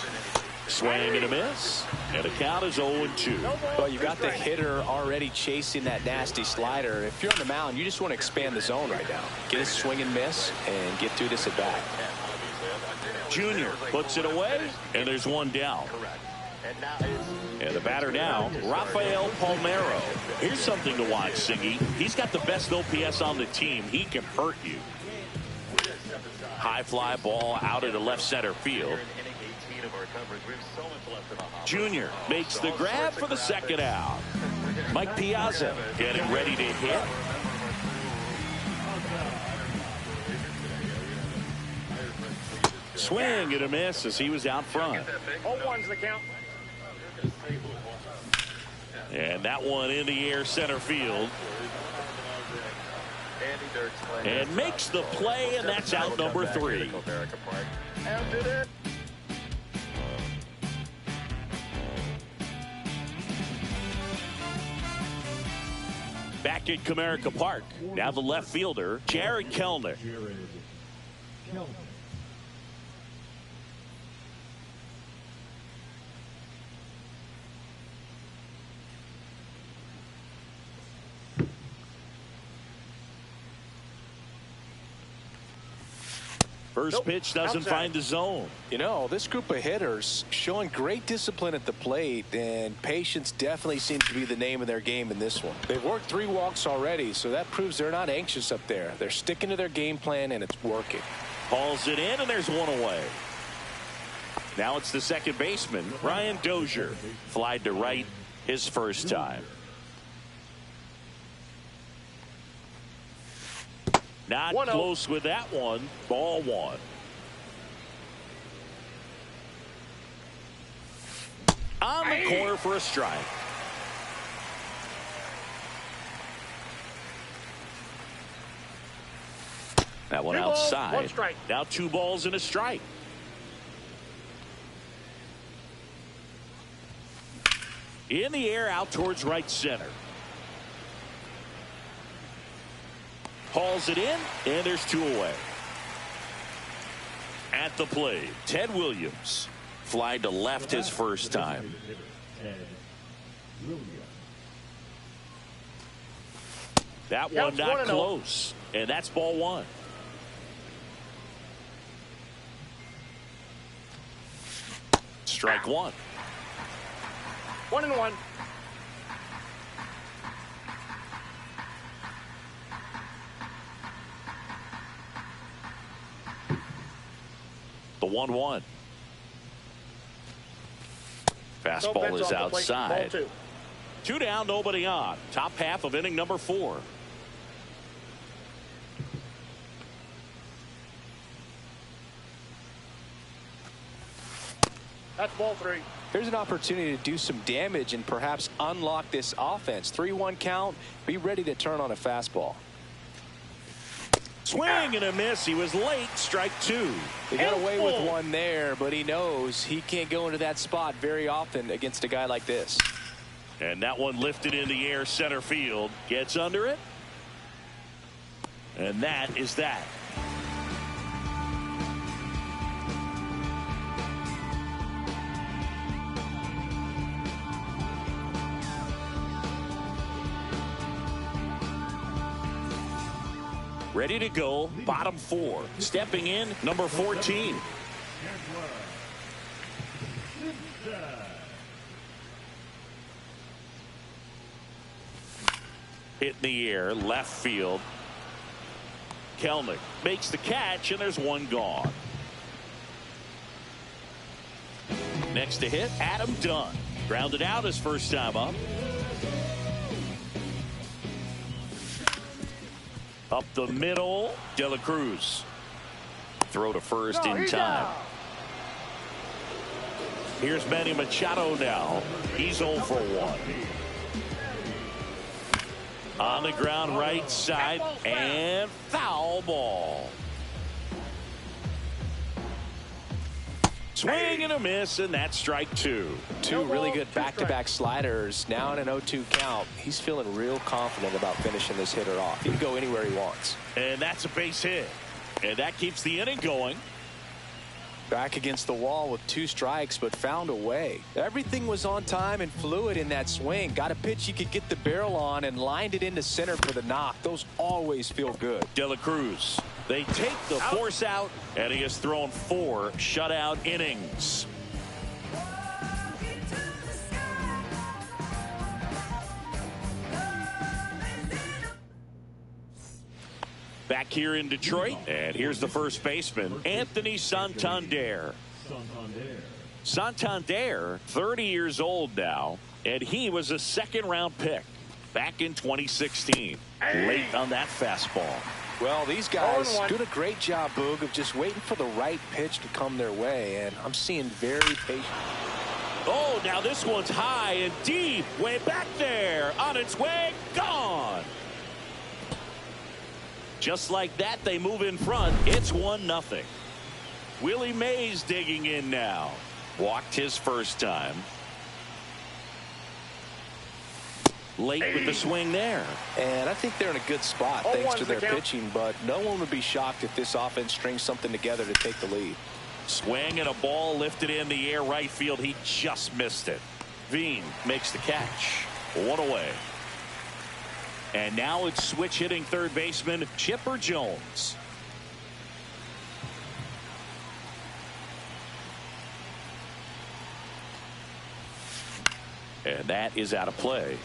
S1: Swing and a miss. And the count is 0-2.
S4: Well, you got the hitter already chasing that nasty slider. If you're on the mound, you just want to expand the zone right now. Get a swing and miss and get through this at bat.
S1: Junior puts it away, and there's 1 down. And the batter now, Rafael Palmeiro. Here's something to watch, Singy. He's got the best OPS on the team. He can hurt you. High fly ball out into left center field. Junior makes the grab for the second out. Mike Piazza getting ready to hit. Swing and a miss as he was out front.
S3: 0-1's the count.
S1: And that one in the air center field. And makes the play, and that's out number 3. Back at Comerica Park. Now the left fielder, Jared Kelnick. First pitch doesn't
S3: Outside.
S1: find the zone.
S4: You know, this group of hitters showing great discipline at the plate, and patience definitely seems to be the name of their game in this one. They've worked 3 walks already, so that proves they're not anxious up there. They're sticking to their game plan, and it's working.
S1: Hauls it in, and there's one away. Now it's the second baseman, Brian Dozier. Flied to right his first time. Not
S3: 1-0.
S1: close with that one. Ball 1. On the corner for a strike. That one
S3: 2 balls,
S1: outside.
S3: 1 strike.
S1: Now 2 balls and a strike. In the air out towards right center. Hauls it in, and there's 2 away. At the plate, Ted Williams. Fly to left his first time. That one
S3: Counts
S1: not
S3: 1-0.
S1: close, and that's ball 1. Strike 1.
S3: 1-1.
S1: The 1-1. Fastball is outside.
S3: Ball 2.
S1: 2 down, nobody on. Top half of inning number 4.
S3: That's ball 3.
S4: There's an opportunity to do some damage and perhaps unlock this offense. 3-1 count. Be ready to turn on a fastball.
S1: Swing and a miss. He was late. Strike 2.
S4: He got away with one there, but he knows he can't go into that spot very often against a guy like this.
S1: And that one lifted in the air center field. Gets under it. And that is that. Ready to go, bottom 4. Stepping in, number 14. Hit in the air, left field. Kelnick makes the catch, and there's one gone. Next to hit, Adam Dunn. Grounded out his first time up. Up the middle, De La Cruz. Throw to first in time. Here's Manny Machado now. He's 0 for 1. On the ground, right side, and foul ball. Swing and a miss, and that's strike 2.
S4: 2 really good back-to-back sliders. Now in an 0-2 count. He's feeling real confident about finishing this hitter off. He can go anywhere he wants.
S1: And that's a base hit. And that keeps the inning going.
S4: Back against the wall with 2 strikes, but found a way. Everything was on time and fluid in that swing. Got a pitch he could get the barrel on and lined it into center for the knock. Those always feel good.
S1: De La Cruz. They take the force out, and he has thrown 4 shutout innings. Back here in Detroit, and here's the first baseman, Anthony Santander. Santander, 30 years old now, and he was a second-round pick back in 2016. Late on that fastball.
S4: Well, these guys doing a great job, Boog, of just waiting for the right pitch to come their way, and I'm seeing very patient.
S1: Oh, now this one's high and deep, way back there, on its way, gone. Just like that, they move in front. It's 1-0. Willie Mays digging in now. Walked his first time. Late with the swing there.
S4: And I think they're in a good spot thanks to their pitching, but no one would be shocked if this offense strings something together to take the lead.
S1: Swing and a ball lifted in the air right field. He just missed it. Veen makes the catch. 1 away. And now it's switch hitting third baseman Chipper Jones. And that is out of play.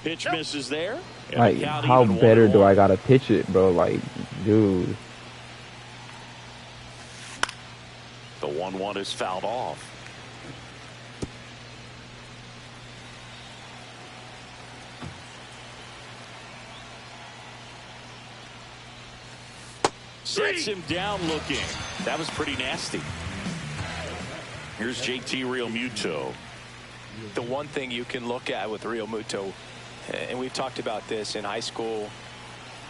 S1: Pitch misses there.
S5: Like, how better do I gotta pitch it, bro? Like, dude.
S1: The 1-1 is fouled off. Sets him down looking. That was pretty nasty. Here's JT Realmuto.
S4: The one thing you can look at with Realmuto, and we've talked about this in high school,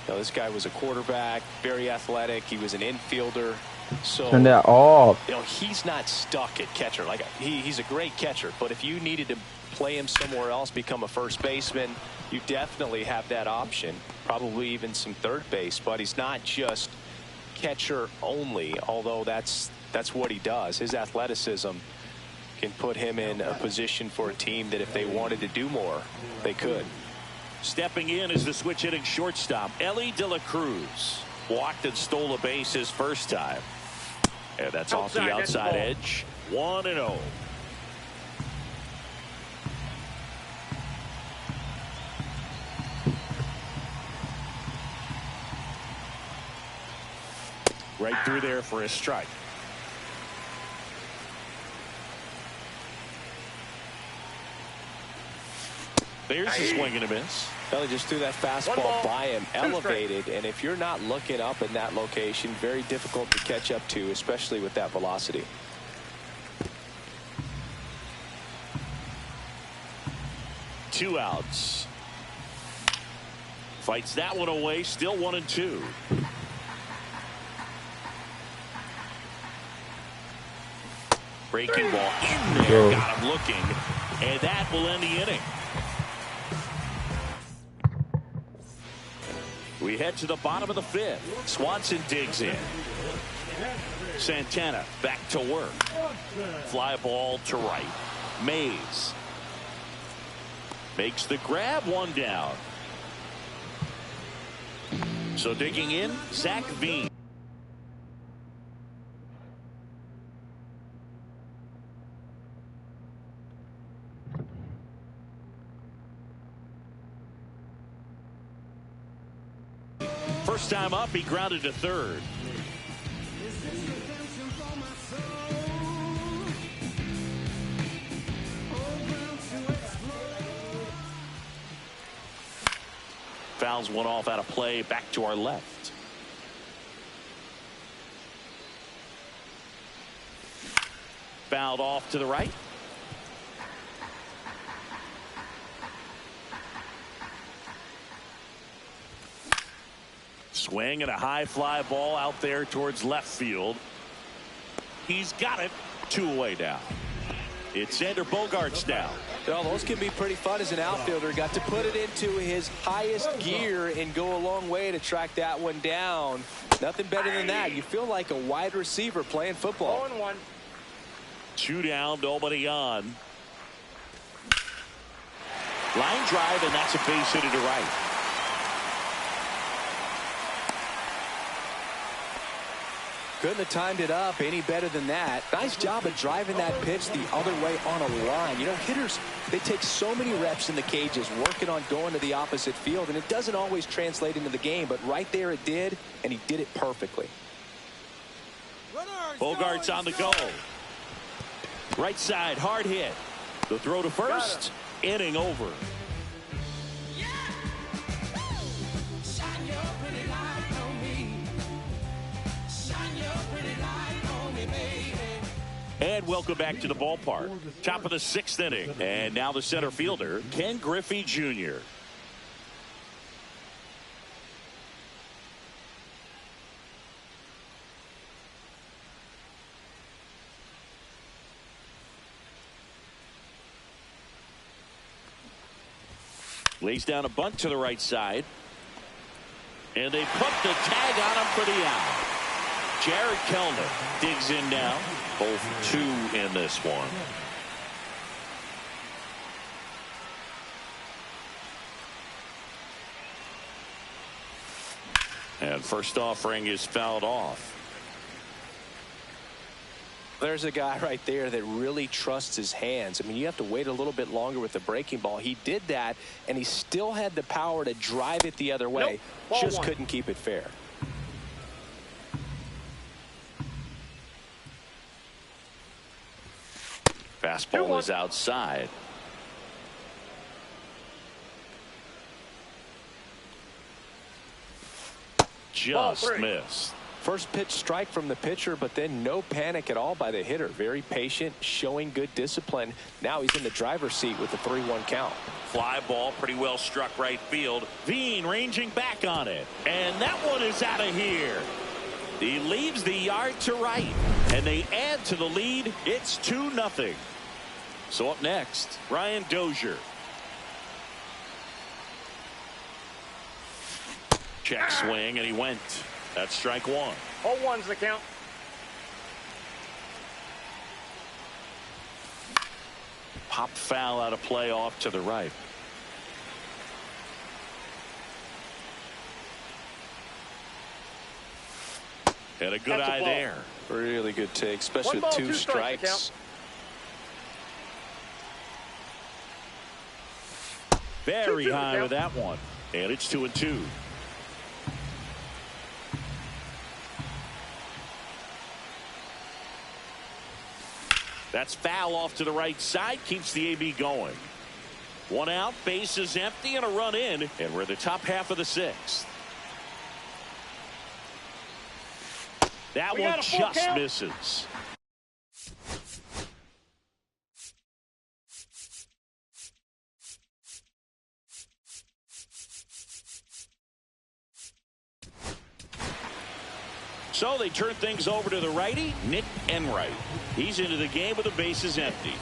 S4: you know, this guy was a quarterback, very athletic. He was an infielder. So
S5: turn that off.
S4: You know, he's not stuck at catcher. Like he's a great catcher, but if you needed to play him somewhere else, become a first baseman, you definitely have that option. Probably even some third base, but he's not just catcher only, although that's what he does. His athleticism can put him in a position for a team that if they wanted to do more, they could.
S1: Stepping in is the switch hitting shortstop, Ellie De La Cruz. Walked and stole a base his first time. And that's off the outside edge. 1-0. Right through there for a strike. There's a swing and a miss.
S4: Well, he just threw that fastball by him, elevated, and if you're not looking up in that location, very difficult to catch up to, especially with that velocity.
S1: Two outs. Fights that one away, still 1-2. Breaking ball in there, got him looking, and that will end the inning. We head to the bottom of the fifth. Swanson digs in. Santana back to work. Fly ball to right. Mays makes the grab, one down. So digging in, Zach Veen. First time up, he grounded to third. Fouls one off out of play, back to our left. Fouled off to the right. Swing and a high fly ball out there towards left field. He's got it. 2 away now. It's Xander Bogaerts now.
S4: Well, those can be pretty fun as an outfielder. Got to put it into his highest gear and go a long way to track that one down. Nothing better than that. You feel like a wide receiver playing football.
S3: 0-1.
S1: 2 down, nobody on. Line drive, and that's a base hit to right.
S4: Couldn't have timed it up any better than that. Nice job of driving that pitch the other way on a line. You know, hitters, they take so many reps in the cages working on going to the opposite field, and it doesn't always translate into the game, but right there it did, and he did it perfectly.
S1: Bogaerts on the go. Right side, hard hit. The throw to first. Inning over. And welcome back to the ballpark. Top of the 6th inning. And now the center fielder, Ken Griffey Jr. Lays down a bunt to the right side. And they put the tag on him for the out. Jared Kelnick digs in now. Both 2 in this one. And first offering is fouled off.
S4: There's a guy right there that really trusts his hands. I mean, you have to wait a little bit longer with the breaking ball. He did that, and he still had the power to drive it the other way.
S3: Nope.
S4: Just couldn't keep it fair.
S1: Fastball is outside. Just missed.
S4: First pitch strike from the pitcher, but then no panic at all by the hitter. Very patient, showing good discipline. Now he's in the driver's seat with the 3-1 count.
S1: Fly ball pretty well struck right field. Veen ranging back on it. And that one is out of here. He leaves the yard to right. And they add to the lead. It's 2-0. So up next, Ryan Dozier. Check swing, and he went. That's strike one.
S3: 0-1's the count.
S1: Pop foul out of play off to the right. Had a good eye there.
S4: Really good take, especially with 2 strikes.
S1: Very high with that one. And it's 2-2. That's foul off to the right side. Keeps the AB going. 1 out, base is empty, and a run in. And we're in the top half of the 6th. That one just misses. So they turn things over to the righty, Nick Enright. He's into the game with the bases empty.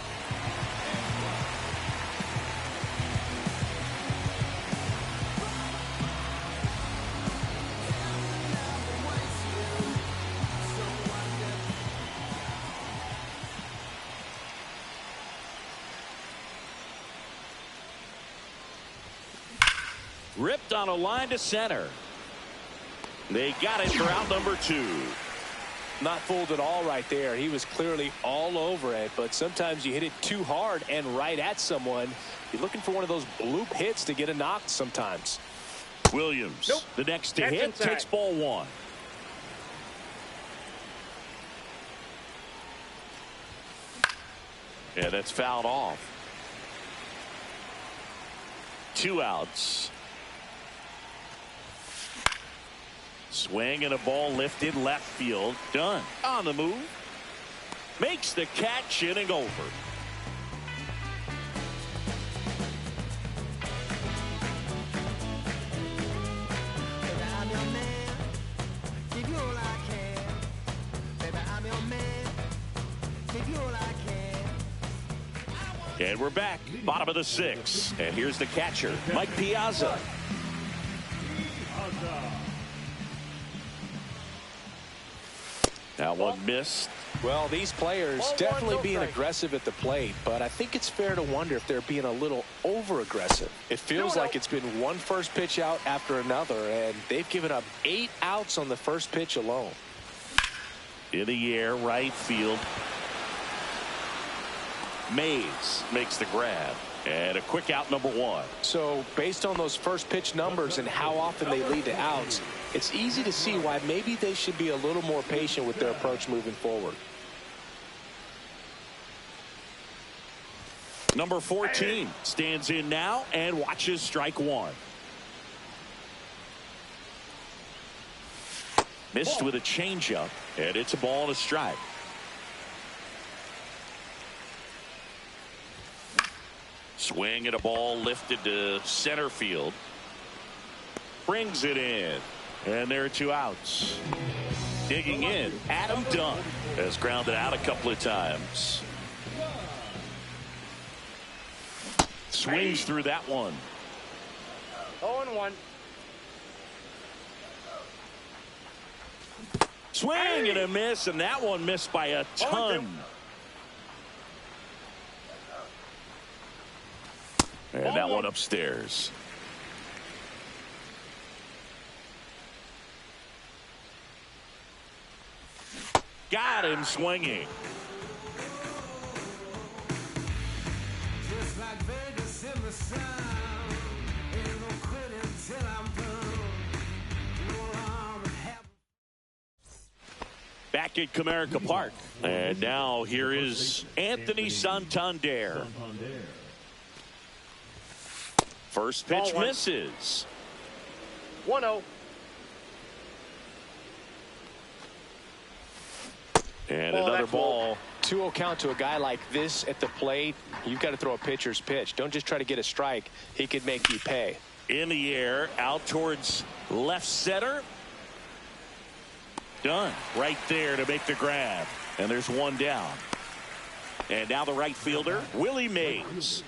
S1: Ripped on a line to center. They got it for out number 2.
S4: Not fooled at all right there. He was clearly all over it, but sometimes you hit it too hard and right at someone. You're looking for one of those bloop hits to get a knock sometimes.
S1: Williams, the next to hit, takes ball 1. Yeah, that's fouled off. 2 outs. Swing and a ball lifted left field. Done. On the move. Makes the catch, inning over. And we're back. Bottom of the 6th. And here's the catcher, Mike Piazza. That one missed.
S4: Well, these players definitely being aggressive at the plate, but I think it's fair to wonder if they're being a little over-aggressive. It feels like it's been one first pitch out after another, and they've given up 8 outs on the first pitch alone.
S1: In the air, right field. Mays makes the grab. And a quick out, number 1.
S4: So based on those first pitch numbers and how often they lead to outs, it's easy to see why maybe they should be a little more patient with their approach moving forward.
S1: Number 14 stands in now and watches strike 1. Missed with a changeup, and it's a ball and a strike. Swing and a ball lifted to center field. Brings it in. And there are 2 outs. Digging in, Adam Dunn has grounded out a couple of times. Swings through that one.
S3: 0-1.
S1: Swing and a miss, and that one missed by a ton. And that one upstairs. Got him swinging.
S6: Just like Vegas in the sun. Ain't no quitting till I'm done.
S1: Back at Comerica Park. And now here is Anthony Santander. First pitch misses.
S3: 1-0.
S1: And
S3: Ball,
S1: another
S3: that's
S1: ball.
S4: 2-0 count to a guy like this at the plate. You've got to throw a pitcher's pitch. Don't just try to get a strike. He could make you pay.
S1: In the air, out towards left center. Done. Right there to make the grab. And there's one down. And now the right fielder, Willie Mays.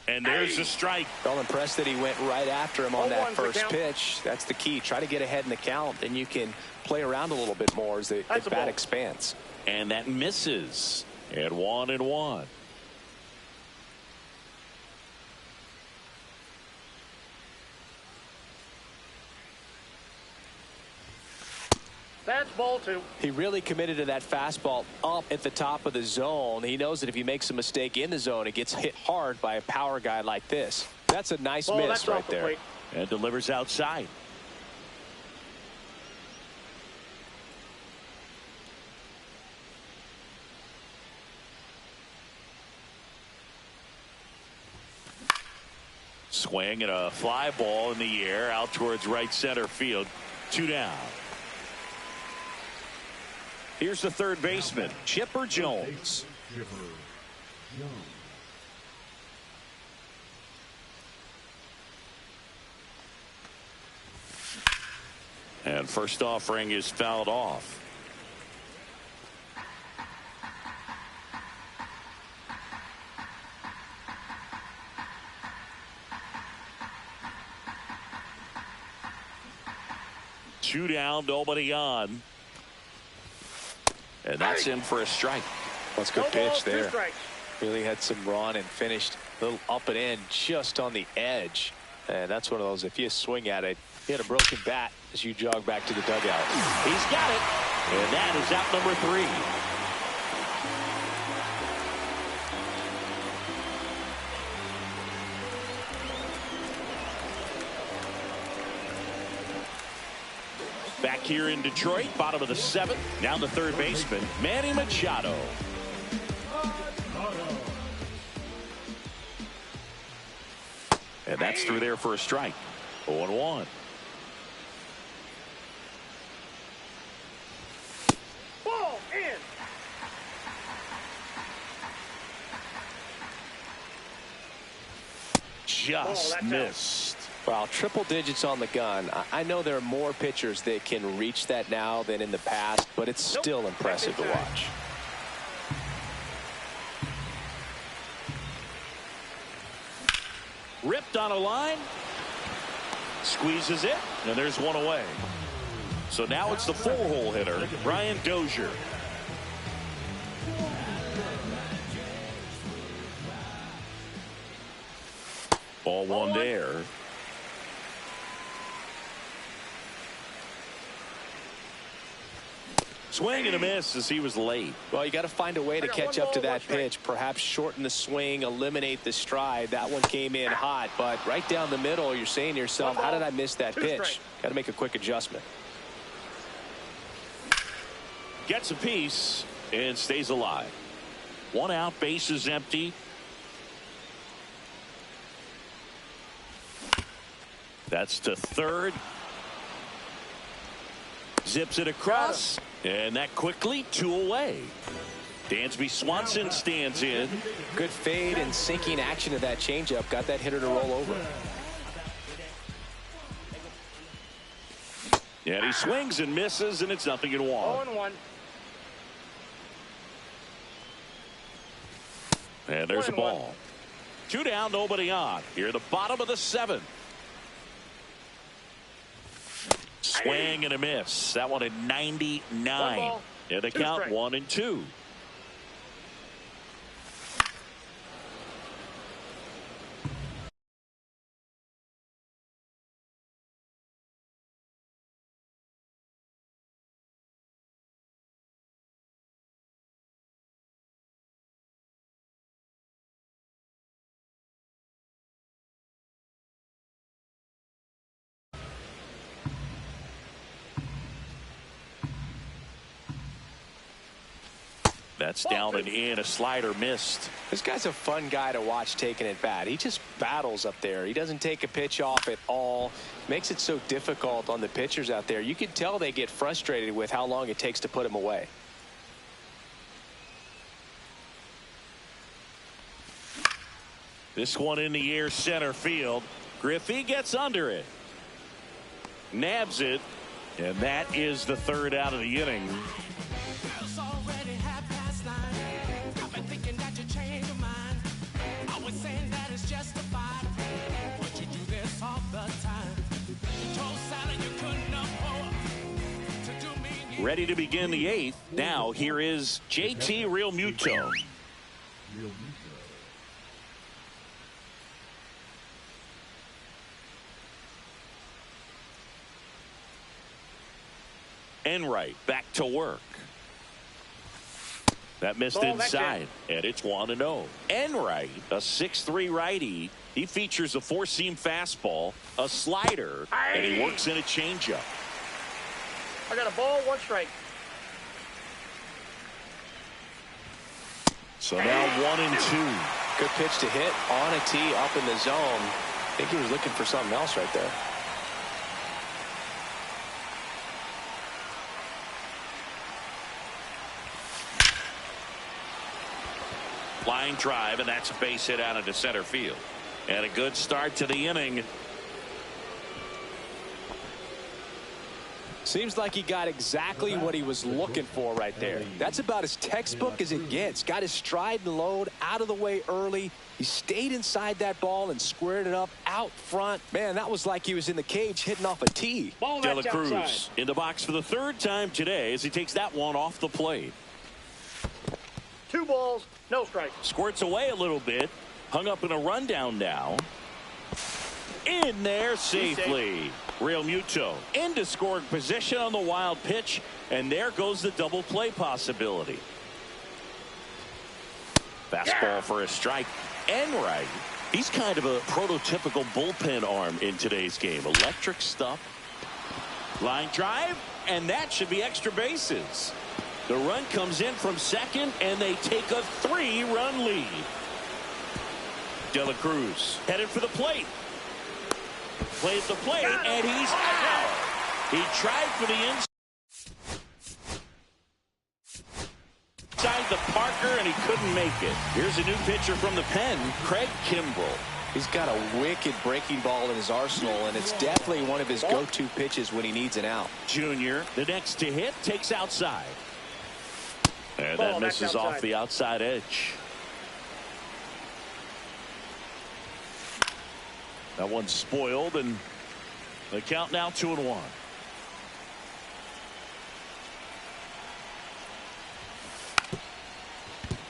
S1: And there's a strike.
S4: Well, impressed that he went right after him on that first pitch. That's the key. Try to get ahead in the count, then you can play around a little bit more as the bat expands.
S1: And that misses. And 1-1.
S3: That's ball 2.
S4: He really committed to that fastball up at the top of the zone. He knows that if he makes a mistake in the zone, it gets hit hard by a power guy like this. That's a nice miss right there.
S1: And delivers outside. Swing and a fly ball in the air out towards right center field. 2 down. Here's the third baseman, Chipper Jones. And first offering is fouled off. Two down, nobody on. And that's in for a strike.
S4: That's a good pitch there. Really had some run and finished a little up and in just on the edge. And that's one of those, if you swing at it, you had a broken bat as you jog back to the dugout.
S1: He's got it. And that is out number 3. Back here in Detroit, bottom of the 7th. Now the third baseman, Manny Machado. And that's through there for a strike. 0-1.
S3: Ball in.
S1: Just missed.
S4: Well, triple digits on the gun. I know there are more pitchers that can reach that now than in the past, but it's still impressive to watch.
S1: Ripped on a line. Squeezes it, and there's one away. So now it's the 4-hole hitter, Brian Dozier. Ball 1 there. Swing and a miss as he was late.
S4: Well, you got to find a way to catch up to that pitch. Perhaps shorten the swing, eliminate the stride. That one came in hot, but right down the middle, you're saying to yourself, how did I miss that pitch? Got to make a quick adjustment.
S1: Gets a piece and stays alive. 1 out, base is empty. That's to third. Zips it across. And that quickly, 2 away. Dansby Swanson stands in.
S4: Good fade and sinking action of that changeup. Got that hitter to roll over.
S1: And he swings and misses, and it's 0-1.
S3: 0-1.
S1: And there's a ball. 2 down, nobody on. Here, the bottom of the 7th. Swing and a miss. That one at 99. And the count 1-2. That's down and in. A slider missed.
S4: This guy's a fun guy to watch taking at bat. He just battles up there. He doesn't take a pitch off at all. Makes it so difficult on the pitchers out there. You can tell they get frustrated with how long it takes to put him away.
S1: This one in the air, center field. Griffey gets under it. Nabs it. And that is the third out of the inning. Ready to begin the eighth. Now here is JT Realmuto. Enright back to work. That missed inside, and it's 1-0. Enright, a 6'3" righty. He features a four-seam fastball, a slider, and he works in a changeup.
S3: I got a ball, 1 strike.
S1: So now 1-2.
S4: Good pitch to hit on a tee up in the zone. I think he was looking for something else right there.
S1: Line drive, and that's a base hit out into center field. And a good start to the inning.
S4: Seems like he got exactly what he was looking for right there. That's about as textbook as it gets. Got his stride and load out of the way early. He stayed inside that ball and squared it up out front. Man, that was like he was in the cage hitting off a tee.
S1: De La Cruz in the box for the third time today as he takes that one off the plate.
S3: 2 balls, no strike.
S1: Squirts away a little bit. Hung up in a rundown now. In there safely. Realmuto into scoring position on the wild pitch, and there goes the double play possibility. Fastball for a strike. Enright, he's kind of a prototypical bullpen arm in today's game. Electric stuff. Line drive, and that should be extra bases. The run comes in from second, and they take a 3-run lead. De La Cruz headed for the plate. Plays the plate, and he's out. He tried for the inside the Parker, and he couldn't make it. Here's a new pitcher from the pen, Craig Kimbrell.
S4: He's got a wicked breaking ball in his arsenal, and it's definitely one of his go-to pitches when he needs an out.
S1: Junior, the next to hit, takes outside. And that misses off the outside edge. That one's spoiled, and the count now 2-1.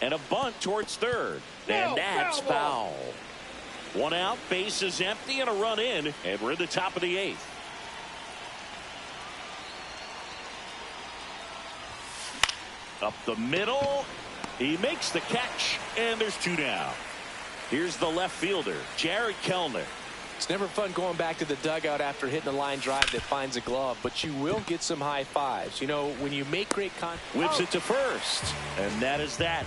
S1: And a bunt towards third. And that's foul. 1 out, base is empty, and a run in, and we're at the top of the 8th. Up the middle. He makes the catch, and there's 2 down. Here's the left fielder, Jared Kellner.
S4: It's never fun going back to the dugout after hitting a line drive that finds a glove, but you will get some high fives. You know, when you make great contact.
S1: Whips it to first, and that is that.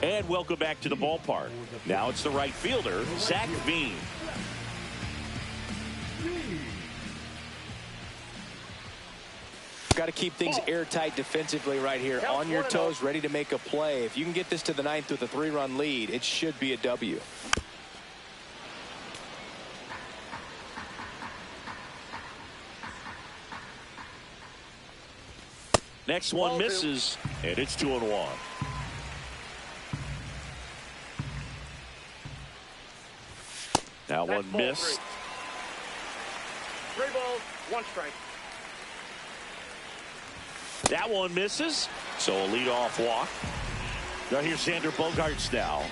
S1: And welcome back to the ballpark. Now it's the right fielder, Zach Veen.
S4: Got to keep things airtight defensively right here. On your toes, ready to make a play. If you can get this to the 9th with a 3-run lead, it should be a W.
S1: Next one misses, and it's 2-1. Now one missed.
S3: 3 balls, 1 strike.
S1: That one misses, so a leadoff walk. Now here's Xander Bogaerts now.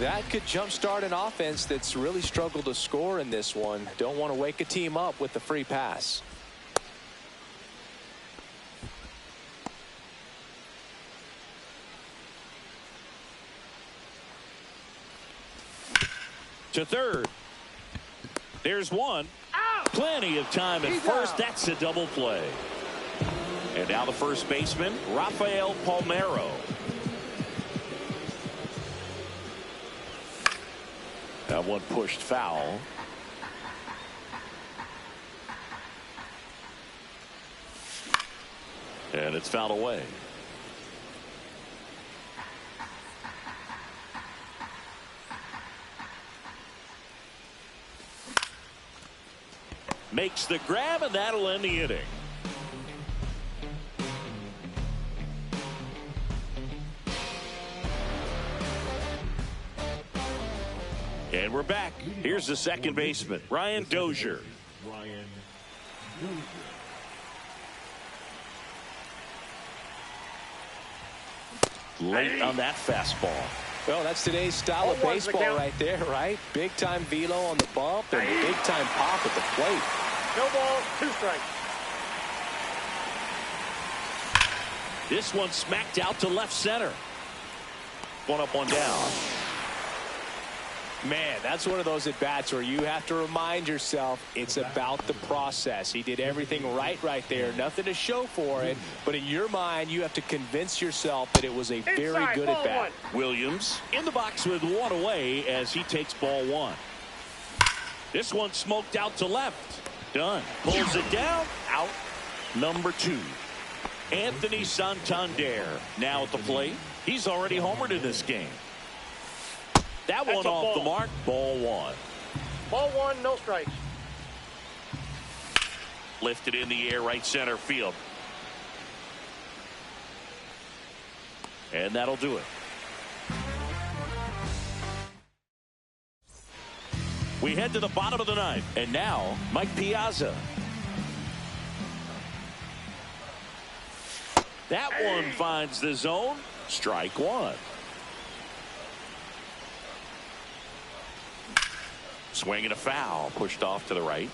S4: That could jumpstart an offense that's really struggled to score in this one. Don't want to wake a team up with the free pass.
S1: To third. There's one. Plenty of time at first. That's a double play. And now the first baseman, Rafael Palmeiro. That one pushed foul. And it's fouled away. Makes the grab, and that'll end the inning. And we're back. Here's the second baseman, Ryan Dozier. Late on that fastball.
S4: Well, that's today's style of baseball right there, right? Big time velo on the bump and big time pop at the plate.
S3: No balls, 2 strikes.
S1: This one smacked out to left center. 1 up, 1 down.
S4: Man, that's one of those at-bats where you have to remind yourself it's about the process. He did everything right there. Nothing to show for it. But in your mind, you have to convince yourself that it was a very good at-bat.
S1: Williams in the box with 1 away as he takes ball 1. This one smoked out to left. Done. Pulls it down. Out. Number 2. Anthony Santander now at the plate. He's already homered in this game. That one off the mark. Ball 1.
S3: Ball 1, no strikes.
S1: Lifted in the air, right center field. And that'll do it. We head to the bottom of the 9th. And now, Mike Piazza. That one finds the zone. Strike 1. Swing and a foul, pushed off to the right.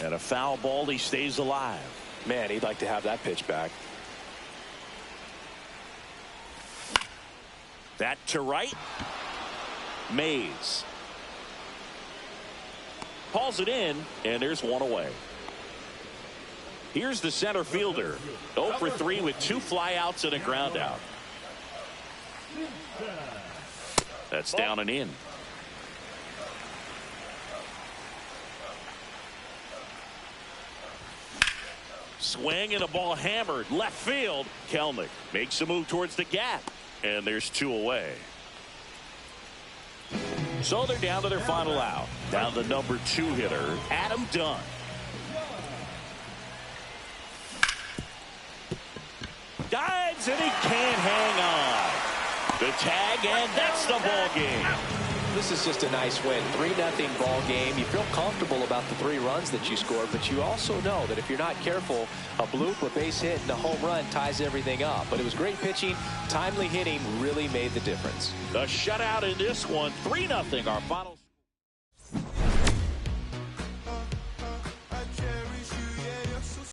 S1: And a foul ball, he stays alive.
S4: Man, he'd like to have that pitch back.
S1: That to right. Mays. Hauls it in, and there's 1 away. Here's the center fielder. 0 for 3 with 2 flyouts and a ground out. That's down and in. Swing and a ball hammered left field. Kelnick makes a move towards the gap, and there's 2 away. So they're down to their final out. Down the number 2 hitter, Adam Dunn. Dives, and he can't hang on. The tag, and that's the ball game.
S4: This is just a nice win. 3-0 ball game. You feel comfortable about the 3 runs that you scored, but you also know that if you're not careful, a bloop, a base hit, and a home run ties everything up. But it was great pitching. Timely hitting really made the difference.
S1: The shutout in this one, 3-0, our final.